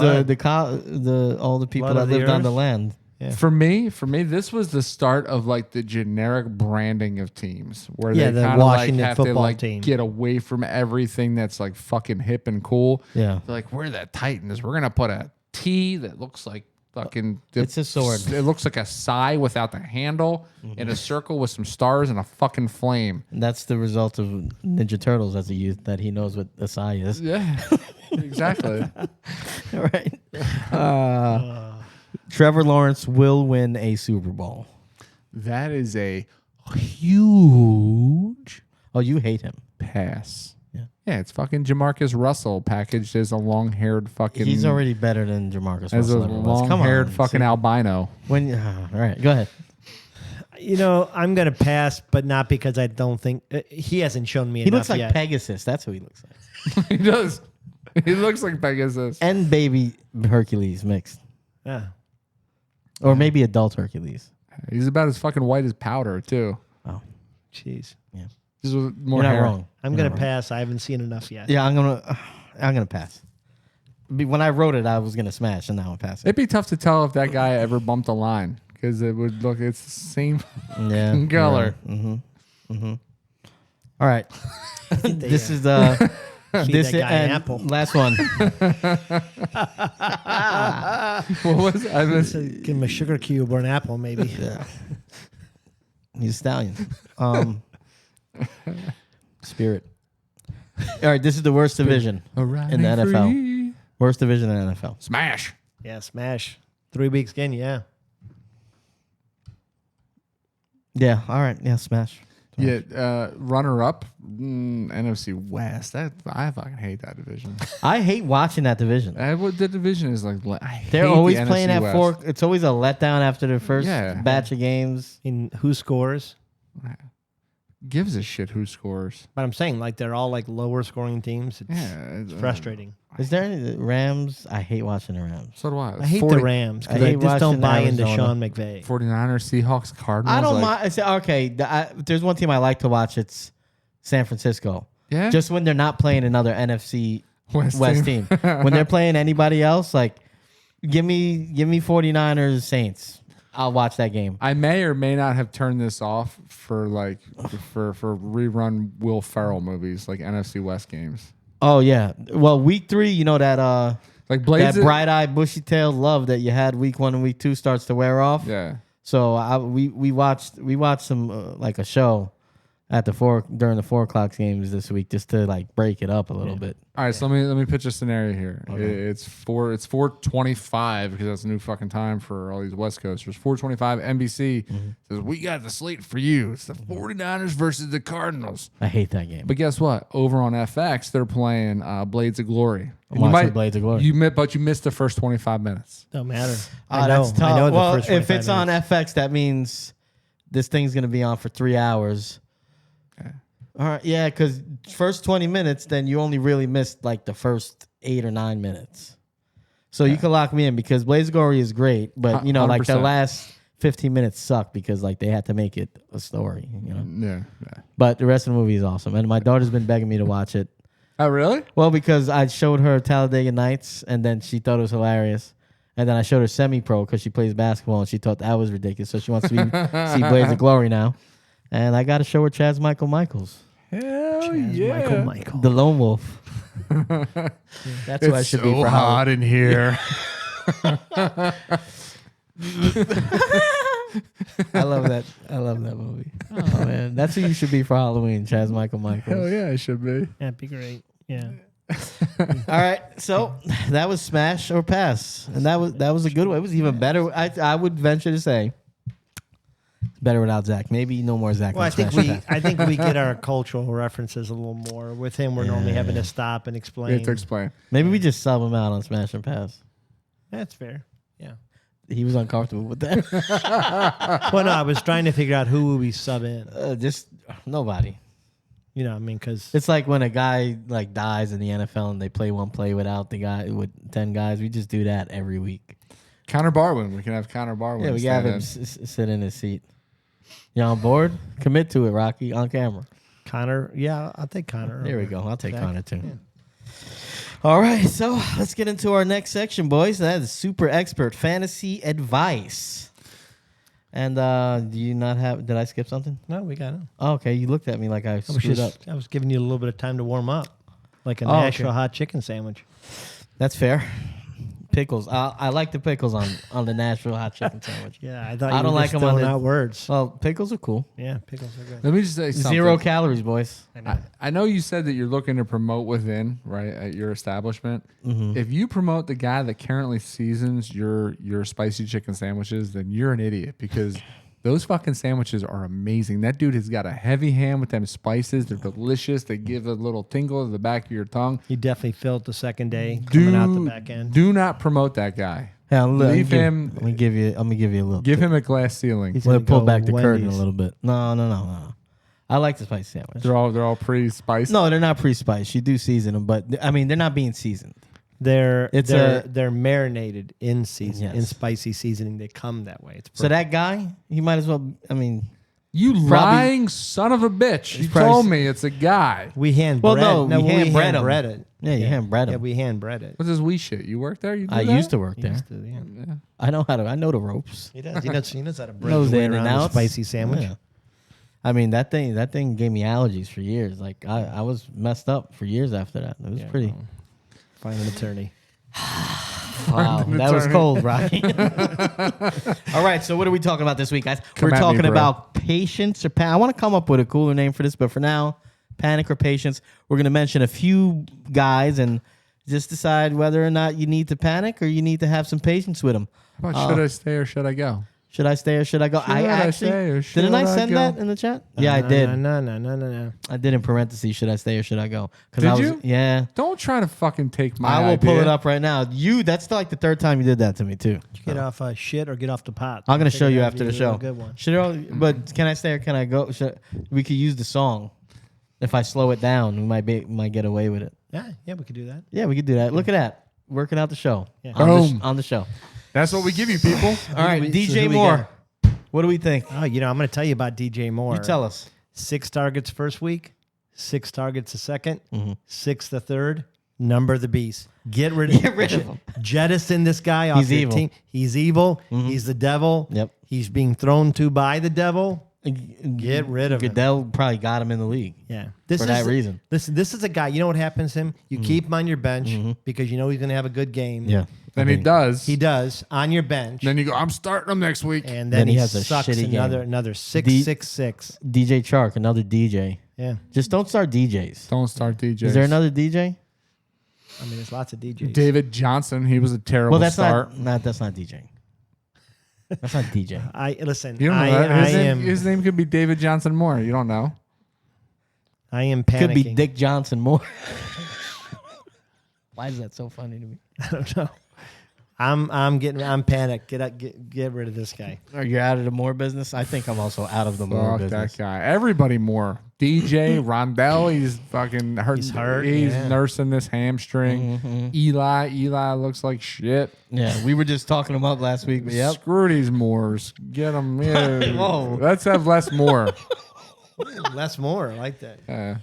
all the people Blood that of the lived on the earth? land. Yeah. For me, this was the start of like the generic branding of teams, where Yeah, they the kind of like Washington have to football like team. get away from everything that's like fucking hip and cool. Yeah. They're like, we're the Titans. We're gonna put a T that looks like fucking. It's a sword. It looks like a sai without the handle, in a circle with some stars and a fucking flame. And that's the result of Ninja Turtles as a youth that he knows what Asai is. Yeah, exactly. Right. Trevor Lawrence will win a Super Bowl. That is a huge Oh, you hate him. pass. Yeah. Yeah, it's fucking Jamarcus Russell packaged as a long-haired fucking. He's already better than Jamarcus as a Russell ever was. Come long-haired on, fucking see? albino. When all right, go ahead. You know, I'm gonna pass, but not because I don't think he hasn't shown me He enough looks like yet. Pegasus. That's who he looks like. He does. He looks like Pegasus. And baby Hercules mixed, Yeah. or maybe adult Hercules. He's about as fucking white as powder too. Oh, Jeez. yeah. Just with more You're not hair. wrong. I'm You're gonna not wrong. pass. I haven't seen enough yet. Yeah, I'm gonna pass. When I wrote it, I was gonna smash, and now I'm passing. It'd be tough to tell if that guy ever bumped a line because it would look. It's the same Yeah, color. All right. This is the this that guy an and apple. last one. What was it? I missed. So give him a sugar cube or an apple, maybe. He's a stallion. Spirit. All right, this is the worst division in the NFL. Worst division in the NFL. Smash. Yeah, smash. 3 weeks again, yeah. Yeah. All right. Yeah. Smash. Yeah, runner up, NFC West. I fucking hate that division. I hate watching that division. The division is like They're hate always the playing NFC at West. 4. It's always a letdown after the first Yeah. batch of games. And who scores? Gives a shit who scores. But I'm saying, like, they're all like lower scoring teams. It's, Yeah, it's frustrating. Is there any Rams? I hate watching the Rams. So do I. I hate the Rams because I I, hate just don't watching buy into Arizona. Sean McVay. 49ers, Seahawks, Cardinals. I don't like, mind. I say, okay, there's one team I like to watch. It's San Francisco. Yeah. Just when they're not playing another NFC West West team. team. When they're playing anybody else, like give me 49ers Saints. I'll watch that game. I may or may not have turned this off for like for rerun Will Ferrell movies, like NFC West games. Oh yeah. Well, week 3, you know that Like Blades. that bright-eyed, bushy-tailed love that you had week 1 and week 2 starts to wear off. Yeah. So we watched some like a show at during the 4 o'clock games this week just to like break it up a little bit. All right, so let me pitch a scenario here. Okay. It's 4:25 because that's a new fucking time for all these West Coasters. 4:25 NBC says we got the slate for you. It's the 49ers versus the Cardinals. I hate that game. But guess what? Over on FX, they're playing Blades of Glory. I'm watching Blades of Glory. You missed the first 25 minutes. Don't matter. That's tough. I know well, the first if 25 it's on minutes. FX, that means this thing's gonna be on for 3 hours. Okay. All right, yeah, because first 20 minutes, then you only really missed like the first 8 or 9 minutes. So you can lock me in because Blaze of Glory is great, but you know, like the 100%. last 15 minutes suck because like they had to make it a story, you know. Yeah. But the rest of the movie is awesome, and my daughter's been begging me to watch it. Oh, really? Well, because I showed her Talladega Nights, and then she thought it was hilarious. And then I showed her Semi-Pro because she plays basketball, and she thought that was ridiculous. So she wants to see Blades of Glory now. And I got to show her Chaz Michael Michaels, Hell yeah. Michael. the Lone Wolf. That's who I should be for hot in here. I love that. I love that movie. Oh man, that's who you should be for Halloween, Chaz Michael Michaels. Hell yeah, I should be. That'd be great. Yeah. All right, so that was smash or pass, and that was a good one. It was even better. I would venture to say better without Zach. Maybe no more Zach. Well, on Smash or Pass. I think we get our cultural references a little more. With him, we're normally having to stop and You explain. have to explain. Maybe we just sub him out on Smash and Pass. That's fair. Yeah. He was uncomfortable with that. Well, no, I was trying to figure out who would we sub in. Just nobody. You know, I mean, because It's like when a guy like dies in the NFL and they play one play without the guy with 10 guys. We just do that every week. Connor Barwin. We can have Connor Barwin. Yeah, we can have him sit in his seat. You on board? Commit to it, Rocky, on camera. Connor. Yeah, I'll take Connor. There we go. I'll take Zach. Connor too. Yeah. All right, so let's get into our next section, boys. That is super expert fantasy advice. And do you not have? Did I skip something? No, we got it. Oh, okay, you looked at me like I screwed up. I was giving you a little bit of time to warm up, like a Oh, Nashville okay. hot chicken sandwich. That's fair. Pickles. I like the pickles on the Nashville hot chicken sandwich. Yeah, I thought I you don't were like just them on throwing the- out words. Well, pickles are cool. Yeah, pickles are good. Let me just say something. 0 calories, boys. I know you said that you're looking to promote within, right, at your establishment. If you promote the guy that currently seasons your spicy chicken sandwiches, then you're an idiot because those fucking sandwiches are amazing. That dude has got a heavy hand with them spices. They're delicious. They give a little tingle to the back of your tongue. You definitely felt the second day coming out the back end. Do not promote that guy. Yeah, Leave him. Let me give you a little. Give him a glass ceiling. He's We'll gonna pull go back the curtain a Wendy's. little bit. No. I like the spicy sandwich. They're all pre-spiced. No, they're not pre-spiced. You do season them, but I mean they're not being seasoned. They're It's they're marinated in season in Yes. spicy seasoning. They come that way. It's So that guy, he might as well. I mean, You Probably- lying son of a bitch. You probably- told me it's a guy. we hand Well, bread. no, we hand bread 'em. bread it. yeah, you hand bread Yeah, him. we hand bread it. What's this wee shit? You work there? You do I that? used to work there. Used to, yeah. Yeah. I know the ropes. He does. He knows how to bread Knows his the way in and around a outs. spicy sandwich. Yeah. I mean that thing gave me allergies for years. Like I was messed up for years after that. It was pretty. Find an attorney. Wow, an that was attorney. cold, Rocky. All right, so what are we talking about this week, guys? Come We're at me, talking bro. about patience or I want to come up with a cooler name for this, but for now, panic or patience. We're going to mention a few guys and just decide whether or not you need to panic or you need to have some patience with them. How about should I stay or should I go? Should I stay or should I go? Should I stay or should didn't I I send go? that in the chat? Yeah, I did. No. I did in parentheses. Should I stay or should I go? Did I was, you? Yeah. Don't try to fucking take my I will pull idea. it up right now. That's like the third time you did that to me too. Get off shit or get off the pot. I'm gonna I think show you that'd after be the a show. Good one. But can I stay or can I go? We could use the song. If I slow it down, we might get away with it. Yeah, we could do that. Yeah, we could do that. Look at that, working out the show. Yeah. Boom. On the show. That's what we give you, people. All right, So who DJ we Moore. got? What do we think? Oh, I'm going to tell you about DJ Moore. You tell us. 6 targets first week, 6 targets the second, Mm-hmm. 6 the third. Number the beast. Get rid of him. Jettison this guy off He's your evil. team. He's evil. He's the devil. Yep. He's being thrown to by the devil. Get rid of him. Goodell probably got him in the league. Yeah. For that reason. This is a guy, you know what happens to him? You keep him on your bench because you know he's going to have a good game. Yeah. Then he does. He does on your bench. Then you go, I'm starting him next week. And Then then he he has a sucks shitty game. another 666. DJ Chark, another DJ. Yeah. Just don't start DJs. Don't start DJs. Is there another DJ? I mean, there's lots of DJs. David Johnson, he was a terrible Well, that's start. that's not DJing. That's not DJ. Listen, You don't know I that. am His name could be David Johnson Moore. You don't know. I am panicking. Could be Dick Johnson more. Why is that so funny to me? I don't know. I'm panicked. Get rid of this guy. Are you out of the Moore business? I think I'm also out of the Moore Fuck business. that guy. Everybody Moore. DJ, Rondell, he's fucking hurt. He's hurt, He's yeah. nursing this hamstring. Eli looks like shit. Yeah, we were just talking him up last week. But yep. Screw these Moors. Get them. Yeah. Whoa. Let's have less Moore. Less more. I like that. Uh,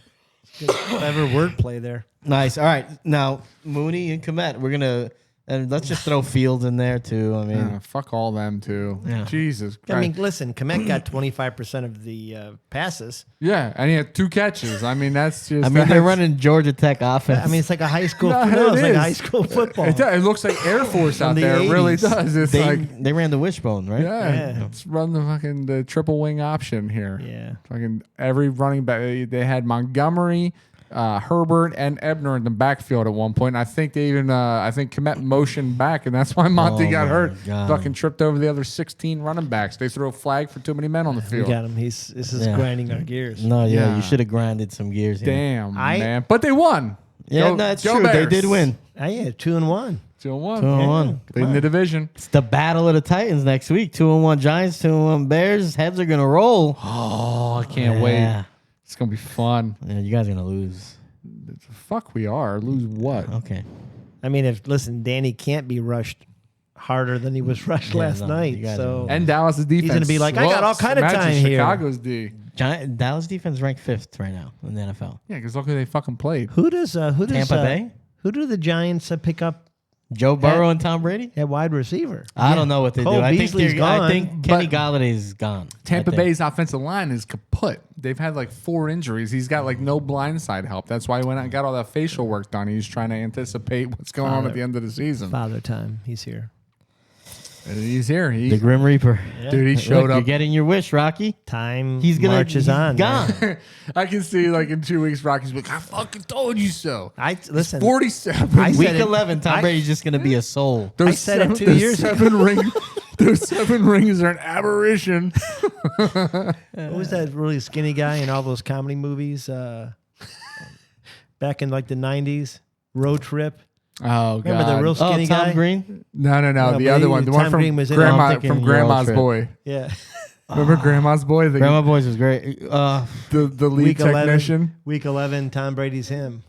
Good, clever wordplay there. Nice. All right. Now, Mooney and Komet, we're going to And let's just throw Fields in there too. I mean, Yeah, fuck all them too. Yeah. Jesus Christ. I mean, listen, Komet got 25% of the passes. yeah, and he had 2 catches. I mean, that's just. I mean, they're that's- running Georgia Tech offense. I mean, it's like a high school. No, it's it like a is. high school football. It looks like Air Force out the there. It really 80s. does. It's like, they ran the wishbone, right? yeah, Yeah. let's run the triple wing option here. Yeah. Fucking every running back. They had Montgomery, Herbert, and Ebner in the backfield at one point. I think they even, I think Komet motioned back, and that's why Monty Oh got my hurt. God. Fucking tripped over the other 16 running backs. They threw a flag for too many men on the We field. got him. This is Yeah. grinding our gears. No, yeah, Yeah. you should have grinded some gears here. Damn, I- man. But they won. Yeah, Go- no, it's go true. They Bears. did win. Yeah, 2-1. 2-1. 2-1. Leading the division. It's the battle of the Titans next week. 2-1 Giants, 2-1 Bears. Heads are gonna roll. Oh, I can't wait. Yeah. It's gonna be fun. Yeah, you guys are gonna lose. Fuck, we are. Lose what? Okay. I mean, listen, Danny can't be rushed harder than he was rushed Yeah, last no, night. you guys So And Dallas' defense. gonna be like, I got all sucks. kind of Imagine time here. Chicago's D. Dallas defense ranked 5th right now in the NFL. Yeah, because look who they fucking played. who does Tampa Bay, Who do the Giants pick up Joe Burrow and Tom Brady. at wide receiver? I don't know what they Cole do. I Beasley's think gone, I think Kenny but Galladay's gone. Tampa I think. Bay's offensive line is kaput. They've had like 4 injuries. He's got like no blindside help. That's why he went out and got all that facial work done. He's trying to anticipate what's going on at the end of the season. Father time. He's here. And he's here. The Grim Reaper. Dude, he Look, showed you're up. getting your wish, Rocky. Time He's gonna marches he's on. Gone. man. I can see like in 2 weeks, Rocky's like, I fucking told you so. Listen. 47. I Week said it- 11, Tom I- Brady's just gonna be a soul. Those said it 2 those years ago. 7 rings. Those 7 rings are an aberration. What was that really skinny guy in all those comedy movies back in like the 90s? Road Trip. Oh, God. Remember the real Oh, skinny Tom guy? Green. No, No, the but other one. The one Tom from Green was in it. Grandma, I'm thinking from Road Grandma's Trip. Boy. Yeah. Remember Grandma's Boy? The, Grandma Boys was great. the lead Week 11, technician. week 11, Tom Brady's him.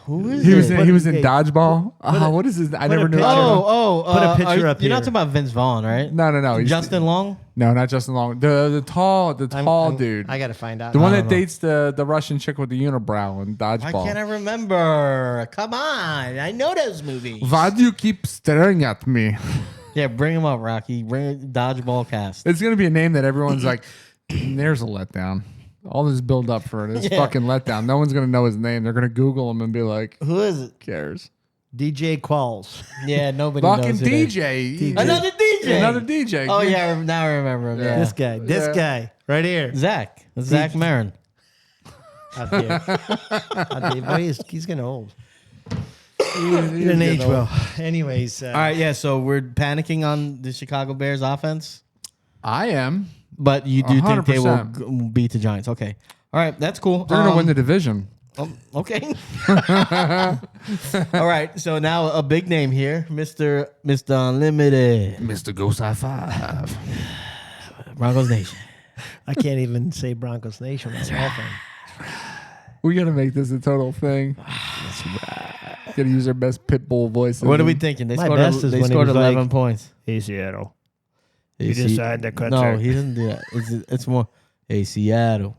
Who is He was it? in, he was in Hey, dodgeball. What is his? I never a knew. picture Put a picture up You're not here. talking about Vince Vaughn, right? No. He's- Justin Long. No, not Justin Long. The tall dude. I got to find out. The one I that don't know. dates the Russian chick with the unibrow in Why dodgeball. can't I remember? Come on, I know those movies. Why do you keep staring at me? Yeah, bring him up, Rocky. Bring Dodgeball cast. It's gonna be a name that everyone's like, there's a letdown. All this build up for this Yeah. fucking letdown. No one's gonna know his name. They're gonna Google him and be like, Who is it? cares? DJ Qualls. Yeah, nobody Fucking knows. who that is. DJ. Another DJ. Another DJ. Oh yeah, now I remember him. Yeah, This guy. This Yeah. guy. Right here. Zach. That's Zach Marin. Out there. Out there. Boy, he's getting old. He He's didn't age getting well. Anyways. All right, yeah. So we're panicking on the Chicago Bears offense, I am. but you do think they will 100%. beat the Giants? Okay. All right, that's cool. They're gonna win the division. Okay. All right. So now a big name here, Mr. Unlimited, Mr. Ghost High Five. Broncos Nation. I can't even say Broncos Nation. That's awful. We gotta make this a total thing. Gotta use our best pit bull voices. What are we thinking? They My scored. best is They when he scored was 11 like- points. Hey, Seattle. Hey, You Se- decide the No, contract. he doesn't do that. It's more. Hey, Seattle.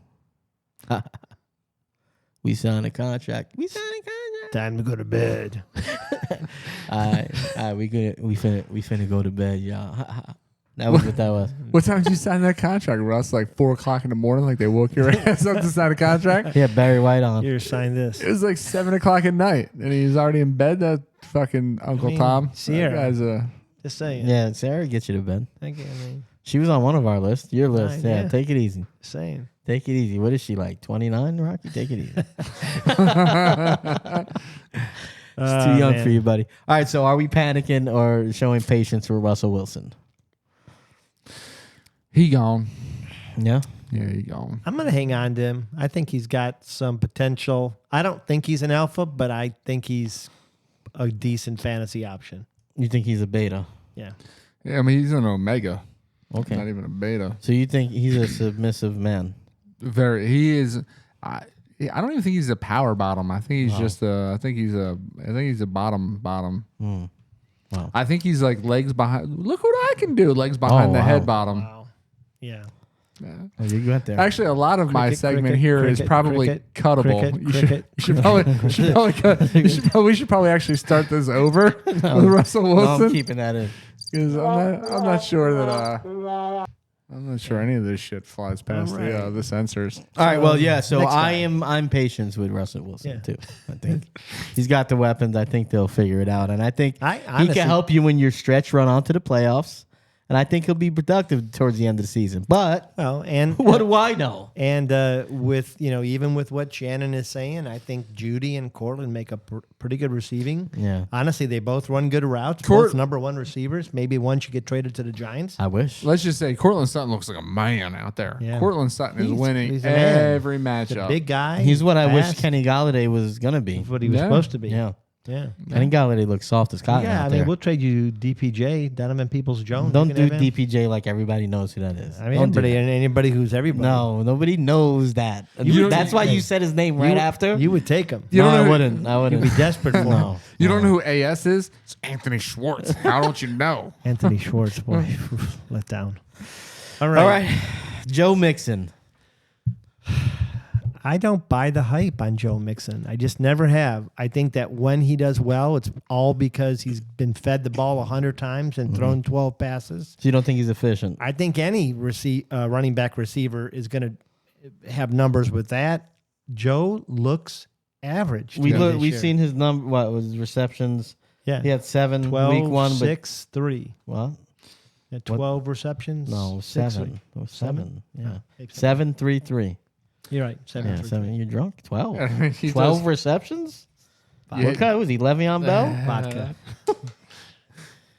We signed a contract. We signed a contract. Time to go to bed. All right, we finna go to bed, y'all. That was what that was. What time did you sign that contract, Russ? Like 4 o'clock in the morning, like they woke your ass up to sign a contract? Yeah, Barry White on. Here, sign this. It was like 7 o'clock at night, and he was already in bed. That fucking Uncle Tom. Sierra. That guy's a. Just saying. Yeah, Sarah gets you to bed. Thank you. I mean, She was on one of our lists. Your list. Right, Yeah, yeah. take it easy. just saying. Take it easy. What is she like? 29, Rocky? Take it easy. It's too young for you, buddy. All right, so are we panicking or showing patience for Russell Wilson? He gone. Yeah. Yeah, he gone. I'm going to hang on to him. I think he's got some potential. I don't think he's an alpha, but I think he's a decent fantasy option. You think he's a beta? Yeah. Yeah, I mean he's an omega. Okay. Not even a beta. So you think he's a submissive man? He is. I don't even think he's a power bottom. I think he's just a. I think he's a bottom. Wow. I think he's like legs behind. Look what I can do. Legs behind the wow. head bottom. Wow. Yeah. Oh, you got there. Actually, a lot of my segment here is probably cuttable. We should probably actually start this over with Russell Wilson. I'm keeping that in. Because I'm not sure that I'm not sure any of this shit flies past the censors. All right, well, yeah. So next guy. I'm patient with Russell Wilson too. I think he's got the weapons. I think they'll figure it out, and I think he honestly can help you when your stretch run onto the playoffs. And I think he'll be productive towards the end of the season. But what do I know? And with even with what Shannon is saying, I think Judy and Cortland make a pretty good receiving. Yeah. Honestly, they both run good routes. Both number one receivers. Maybe one should get traded to the Giants. I wish. Let's just say Cortland Sutton looks like a man out there. Yeah. Cortland Sutton is winning he's a man. every matchup. Big guy. He's what I wish fast. Kenny Golladay was gonna be. That's what he was supposed to be. Yeah. Yeah. Kenny Golladay looks soft as cotton. Yeah, out I mean, there. we'll trade you DPJ, Donovan Peoples-Jones. Don't You do can have him. DPJ like everybody knows who that is. I mean, Don't do anybody who's everybody. No, nobody knows that. That's why you said his name right after. You would take him. You No, don't know I who- wouldn't. I You'd wouldn't. be desperate for him. No. You don't know who AS is? It's Anthony Schwartz. How don't you know? Anthony Schwartz, boy, let down. All right. All right, Joe Mixon. I don't buy the hype on Joe Mixon. I just never have. I think that when he does well, it's all because he's been fed the ball 100 times and thrown 12 passes. So you don't think he's efficient? I think any running back receiver is going to have numbers with that. Joe looks average. to me this We've year. seen his number. What was his receptions? Yeah. He had 7 12, week 1, 6, 3. but what? Yeah, 12 receptions. No, it was 6, 7. It was 7. Yeah, maybe 7, 3, 3. You're right. 7, Yeah, 3, 7. You're drunk. 12. He 12 does- receptions. Yeah. What kind was he? Le'Veon Bell? vodka.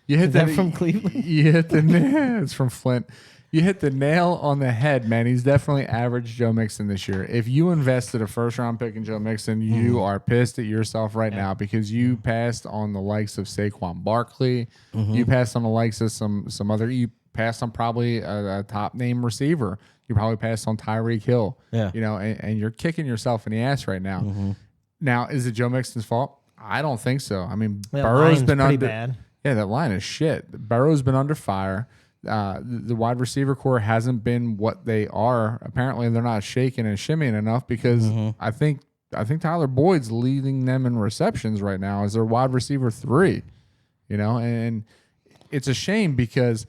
You hit Is that from Cleveland? You hit the nail. It's from Flint. You hit the nail on the head, man. He's definitely average Joe Mixon this year. If you invested a first-round pick in Joe Mixon, you are pissed at yourself right now because you passed on the likes of Saquon Barkley. You passed on the likes of some other. You passed on probably a top-name receiver. You probably passed on Tyreek Hill. Yeah. You know, and you're kicking yourself in the ass right now. Now, is it Joe Mixon's fault? I don't think so. I mean, That Burrow's line's been pretty under. bad. Yeah, that line is shit. Burrow's been under fire. The wide receiver core hasn't been what they are. Apparently, they're not shaking and shimmying enough because I think Tyler Boyd's leading them in receptions right now as their wide receiver 3. You know, and it's a shame because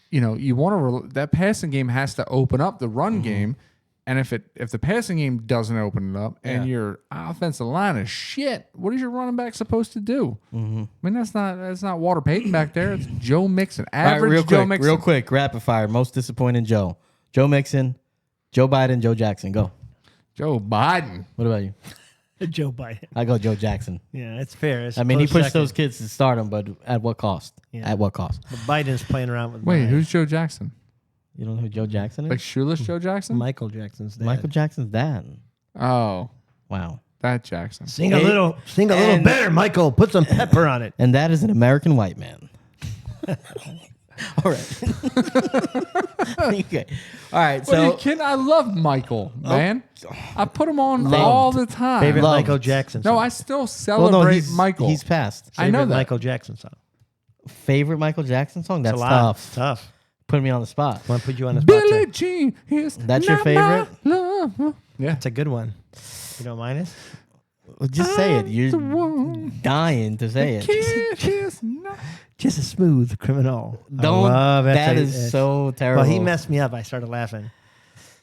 you want to that passing game has to open up the run game. And if the passing game doesn't open it up and your offensive line is shit, what is your running back supposed to do? I mean, that's not Walter Payton back there. It's Joe Mixon, average Joe Mixon. Real quick, rapid fire. Most disappointing Joe. Joe Mixon, Joe Biden, Joe Jackson. Go. Joe Biden. What about you? Joe Biden. I go Joe Jackson. Yeah, it's fair. It's I mean, he close pushed second. those kids to stardom, but at what cost? Yeah. At what cost? But Biden's playing around with Wait, mine. who's Joe Jackson? You don't know who Joe Jackson is? Like shoeless Joe Jackson? Michael Jackson's dad. Michael Jackson's dad. Oh, Wow. that Jackson. Sing a little better, Michael. Put some pepper on it. And that is an American white man. All right. Okay. All right. Well, you So kidding? I love Michael, man. I put him on Loved. all the time. Favorite Loved. Michael Jackson No, song. I still well, celebrate he's, Michael. He's passed. I know Favorite that. Michael Jackson song. Favorite Michael Jackson song? It's That's a lot. tough. Tough. Putting me on the spot. Want to put you on the spot? Billie There. Jean is That's your not favorite? my love. Yeah. It's a good one. You don't mind it? Well, just say it. The You're one dying to say it. kid is not. Just a smooth criminal. Don't. I love it. That It's- is so terrible. Well, he messed me up. I started laughing.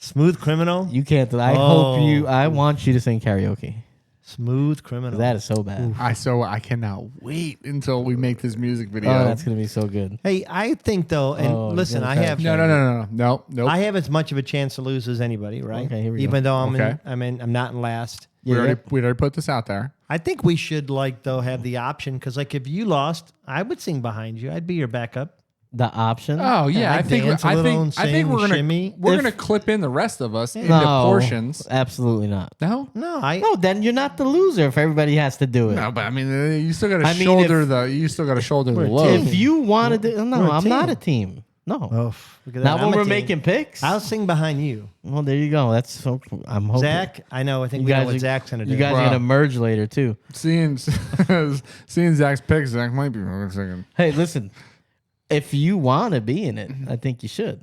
Smooth criminal. You can't. I hope you. I want you to sing karaoke. Smooth criminal. That is so bad. I cannot wait until we make this music video. Oh, that's gonna be so good. Hey, I think though, and Oh, listen, you're I gonna have No. Nope. I have as much of a chance to lose as anybody, right? Okay, here we go. Even though Okay. I'm not in last. we Yeah. already put this out there. I think we should have the option because if you lost, I would sing behind you. I'd be your backup. The option. Oh yeah, I I think dance a little and I think sing, we're gonna shimmy. we're gonna clip in the rest of us into No, portions. absolutely not. No. No, No, then you're not the loser if everybody has to do it. No, but I mean, you still got to I mean, shoulder the We're a load. team. If you wanted to, no, We're a I'm not team. a team. No. Oh, look at that. Not I'm when a we're team. making picks. I'll sing behind you, Well, there you go. That's so. I'm hoping. Zach. I know. I think you we know guys what are, Zach's gonna do. You guys are Bro. gonna merge later too. Seeing Zach's picks, Zach might be second. Hey, listen. If you want to be in it, I think you should.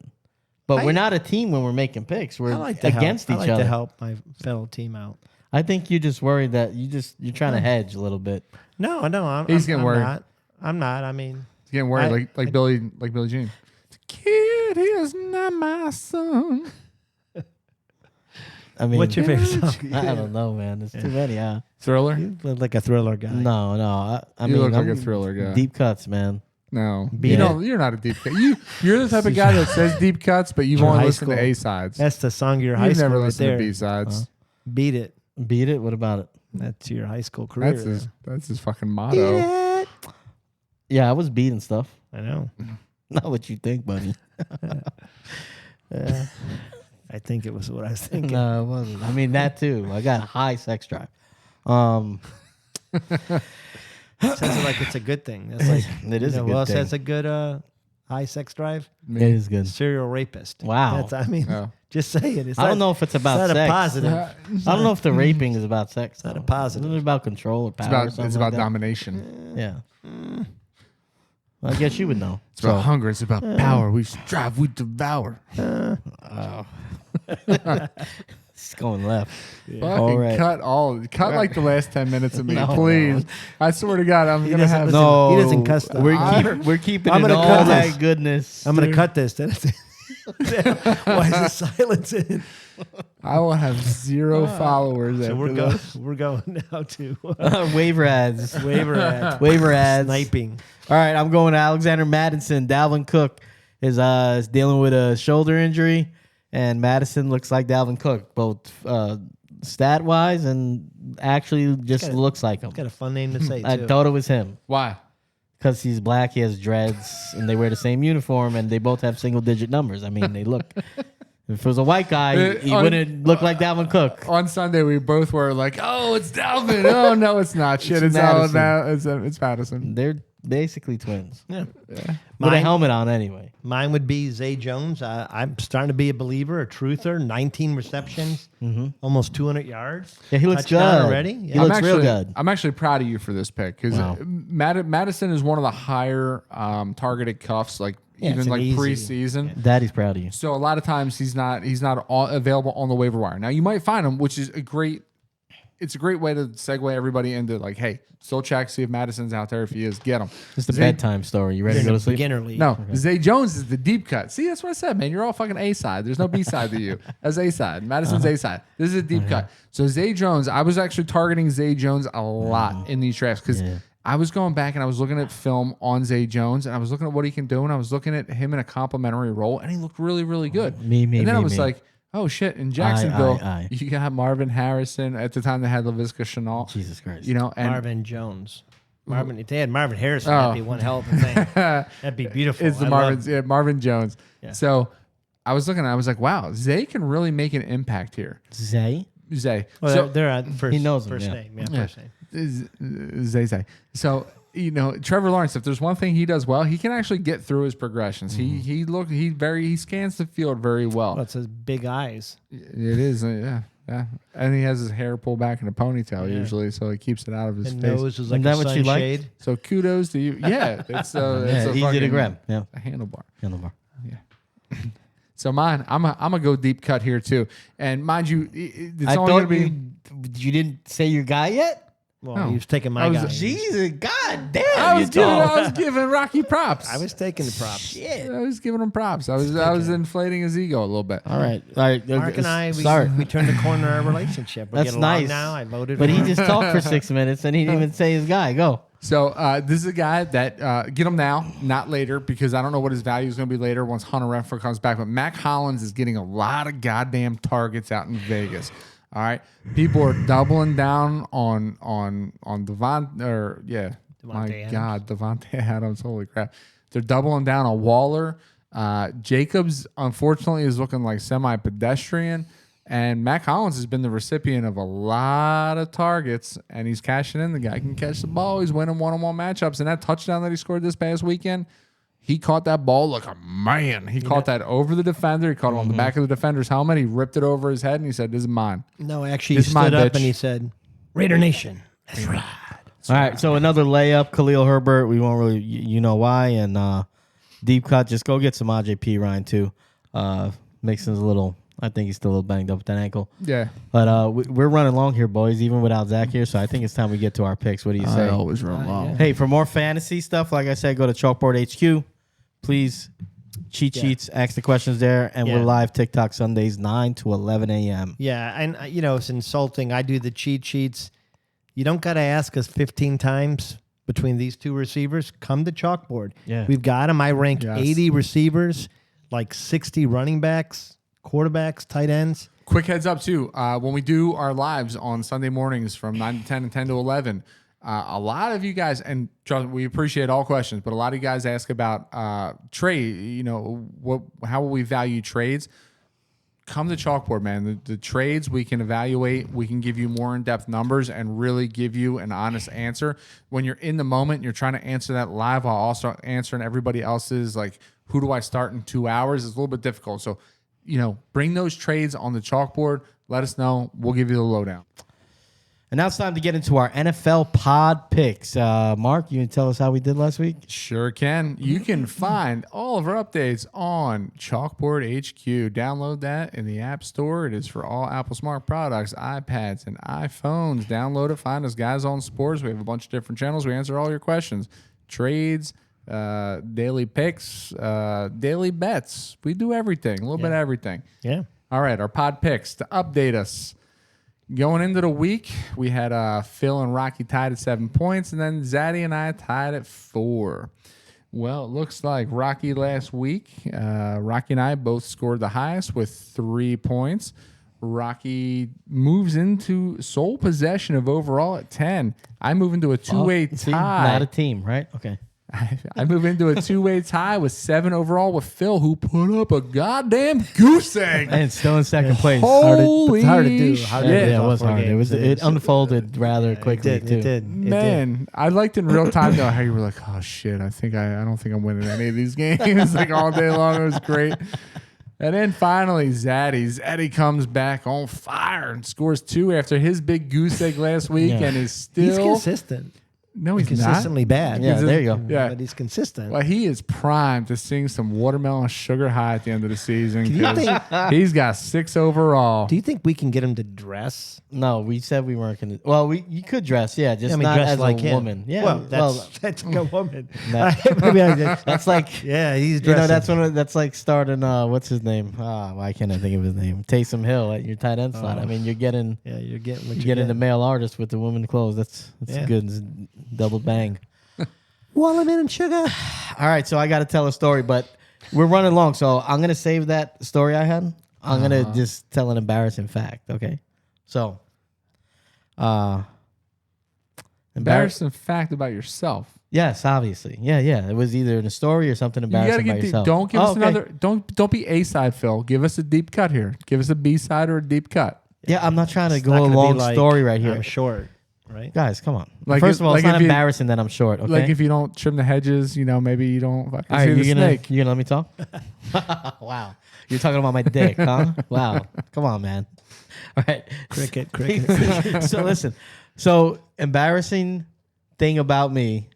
But we're not a team when we're making picks. We're against each I like other. to help my fellow team out. I think you're just worried that you're trying to hedge a little bit. No, He's getting worried. Not. I'm not. I mean, He's getting worried like Billy Jean. The kid is not my son. I mean, what's your favorite song? I don't know, man. There's too many. Thriller? You look like a Thriller guy. No. I You mean, look like I'm a Thriller guy. Deep cuts, man. No, Beat you're not a deep cut. You're the type of guy that says deep cuts, but you won't listen to A sides. That's the song of your high You school never right listen there. to B sides. Beat it. Beat it. What about it? That's your high school career. That's his fucking motto. Yeah, I was beating stuff. I know. Not what you think, buddy. I think it was what I was thinking. No, it wasn't. I mean that too. I got a high sex drive. Sounds like it's a good thing. That's like It is a good who else thing. has a good high sex drive? It is good. Serial rapist. Wow. Just say it. It's I don't know if it's about not sex. a positive. I don't know if the raping is about sex. It's not a positive. Isn't it about control or power? It's about domination. Yeah. Well, I guess you would know. It's about hunger. It's about power. We strive. We devour. It's going left. Fucking cut like the last 10 minutes of me, No, please. no. I swear to God, I'm gonna doesn't have listen. No, He doesn't cuss though. We're keeping I'm it gonna all cut that this. goodness. I'm going to cut this. Why is the silence in? I will have 0 followers. So after we're going now to Waiver ads. waiver ad. Waiver ads. Sniping. All right, I'm going to Alexander Madison. Dalvin Cook is dealing with a shoulder injury, and Madison looks like Dalvin Cook, both stat wise and actually just looks like him. Got a fun name to say too. I thought it was him Why? because he's black, he has dreads, and they wear the same uniform, and they both have single-digit numbers. I mean, they look. If it was a white guy, he wouldn't look like Dalvin Cook. On Sunday, we both were like, "Oh, it's Dalvin." Oh no, it's not. Shit, it's Madison. It's Madison. They're basically twins. Yeah. With a helmet on anyway. Mine would be Zay Jones. I'm starting to be a believer, a truther. 19 receptions, almost 200 yards. Yeah, he looks Touchdown good. already. He Yeah. looks real good. I'm actually proud of you for this pick because Wow. Madison is one of the higher targeted cuffs, like Yeah, even it's an like easy- preseason. Daddy's proud of you. So a lot of times he's not available on the waiver wire. Now you might find him, which is a great way to segue everybody into like, hey, still check, see if Madison's out there. If he is, get him. It's the bedtime story. You ready to go to sleep? Beginner league. No, Zay Jones is the deep cut. See, that's what I said, man. You're all fucking A side. There's no B side to you. That's A side. Madison's A side. This is a deep cut. So Zay Jones, I was actually targeting Zay Jones a lot in these drafts because I was going back and I was looking at film on Zay Jones and I was looking at what he can do and I was looking at him in a complimentary role and he looked really, really good. And then I was like, oh shit! In Jacksonville, you got Marvin Harrison. At the time, they had LaVisca Chenault. Jesus Christ. You know, and Marvin Jones. If they had Marvin Harrison, that'd be one hell of a thing. That'd be beautiful. it's the Marvin Jones. Yeah. So I was looking, I was like, wow, Zay can really make an impact here. Zay? Zay. Well, So they're at first. He knows him, first yeah. name. Yeah, first name. Zay. So you know, Trevor Lawrence. If there's one thing he does well, he can actually get through his progressions. He scans the field very well. Well, it's his big eyes. It is, yeah. And he has his hair pulled back in a ponytail usually, so he keeps it out of his And face. nose is like Isn't that a what you like? sunshade. So kudos to you. Yeah, it's a Easy to fucking- grab. Yeah. a handlebar. Handlebar. So mine, I'm gonna go deep cut here too. And mind you, it's I only gonna thought be. you didn't say your guy yet? Well, No. he was taking my I was- guy. Jesus, God damn. I was you giving Rocky props. I was taking the props. Shit. I was giving him props. I was inflating his ego a little bit. All right. Mark and I, sorry. we turned the corner in our relationship. We That's get along nice. now. I voted But for he him. just talked for 6 minutes and he didn't even say his guy. Go. So this is a guy that get him now, not later, because I don't know what his value is going to be later once Hunter Renfrow comes back. But Mac Hollins is getting a lot of goddamn targets out in Vegas. All right, people are doubling down on Devontae, or my Adams. God, Devontae Adams. Holy crap, they're doubling down on Waller. Jacobs, unfortunately, is looking like semi-pedestrian. And Mac Hollins has been the recipient of a lot of targets, and he's cashing in. The guy can catch the ball. He's winning one-on-one matchups. And that touchdown that he scored this past weekend, he caught that ball like a man. He caught that over the defender. He caught it on the back of the defender's helmet. He ripped it over his head, and he said, this is mine. No, actually, This he is my stood up bitch. and he said, Raider Nation. That's right. All right. So another layup, Khalil Herbert. We won't really, you know why. And deep cut, just go get some AJP Ryan too. Mixon's a little. I think he's still a little banged up with that ankle. Yeah. But we're running long here, boys, even without Zach here. So I think it's time we get to our picks. What do you say? I always run long. Hey, for more fantasy stuff, like I said, go to Chalkboard HQ. Please, cheat sheets, ask the questions there. And we're live TikTok Sundays, 9 to 11 a.m. Yeah, and it's insulting. I do the cheat sheets. You don't got to ask us 15 times between these two receivers. Come to Chalkboard. Yeah. We've got them. I rank 80 receivers, like 60 running backs, quarterbacks, tight ends. Quick heads up, too. When we do our lives on Sunday mornings from 9 to 10 and 10 to 11, a lot of you guys, and trust, we appreciate all questions, but a lot of you guys ask about trade, how will we value trades? Come to Chalkboard, man. The trades we can evaluate, we can give you more in-depth numbers and really give you an honest answer. When you're in the moment, you're trying to answer that live while also answering everybody else's, like, who do I start in 2 hours? It's a little bit difficult. So, bring those trades on the Chalkboard. Let us know. We'll give you the lowdown. And now it's time to get into our NFL pod picks. Mark, you can tell us how we did last week? Sure can. You can find all of our updates on Chalkboard HQ. Download that in the App Store. It is for all Apple Smart products, iPads, and iPhones. Download it. Find us, Guys on Sports. We have a bunch of different channels. We answer all your questions. Trades, daily picks, daily bets. We do everything, a little bit of everything. Yeah. All right, our pod picks to update us. Going into the week, we had Phil and Rocky tied at 7 points, and then Zaddy and I tied at 4. Well, it looks like Rocky last week, Rocky and I both scored the highest with 3 points. Rocky moves into sole possession of overall at 10. I move into a two-way tie. See, not a team, right? Okay. I move into a two-way tie with 7 overall with Phil, who put up a goddamn goose egg. And still in second place. Holy it's hard to do. shit. Yeah, it was hard. It unfolded rather quickly, It too. did. Man, I liked in real time though how you were like, oh shit, I don't think I'm winning any of these games. Like all day long, it was great. And then finally, Zaddy comes back on fire and scores 2 after his big goose egg last week, and is still He's consistent. No, he's consistently not. bad. Yeah, there you go. Yeah. But he's consistent. Well, he is primed to sing some Watermelon Sugar High at the end of the season. Do you 'Cause he's got 6 overall. Do you think we can get him to dress? No, we said we weren't going to. Well, you could dress, yeah, just I mean, not dress as like a him. woman. Yeah, Well, that's like a woman. Maybe that's like, yeah, he's dressing. that's like starting, what's his name? Why can't I think of his name? Taysom Hill at your tight end slot. I mean, you're getting you're getting what you're getting the male artist with the women clothes. That's good. It's double bang. Watermelon and sugar. All right, so I got to tell a story, but we're running long, so I'm going to save that story I had. I'm going to just tell an embarrassing fact, okay? So, Embarrassing fact about yourself. Yes, obviously. Yeah. It was either in a story or something You gotta embarrassing get about deep. yourself. Don't give us okay. another. Don't be A side, Phil. Give us a deep cut here. Give us a B side or a deep cut. Yeah, I'm not trying to It's go not a gonna be long like, story right here. I'm short, right? Guys, come on. Like First if- of all, like it's not if you- embarrassing that I'm short, okay? Like if you don't trim the hedges, maybe you don't fucking all right, see the you're gonna snake. let me talk? Wow. You're talking about my dick, huh? Wow. Come on, man. All right. Cricket. So listen. So embarrassing thing about me,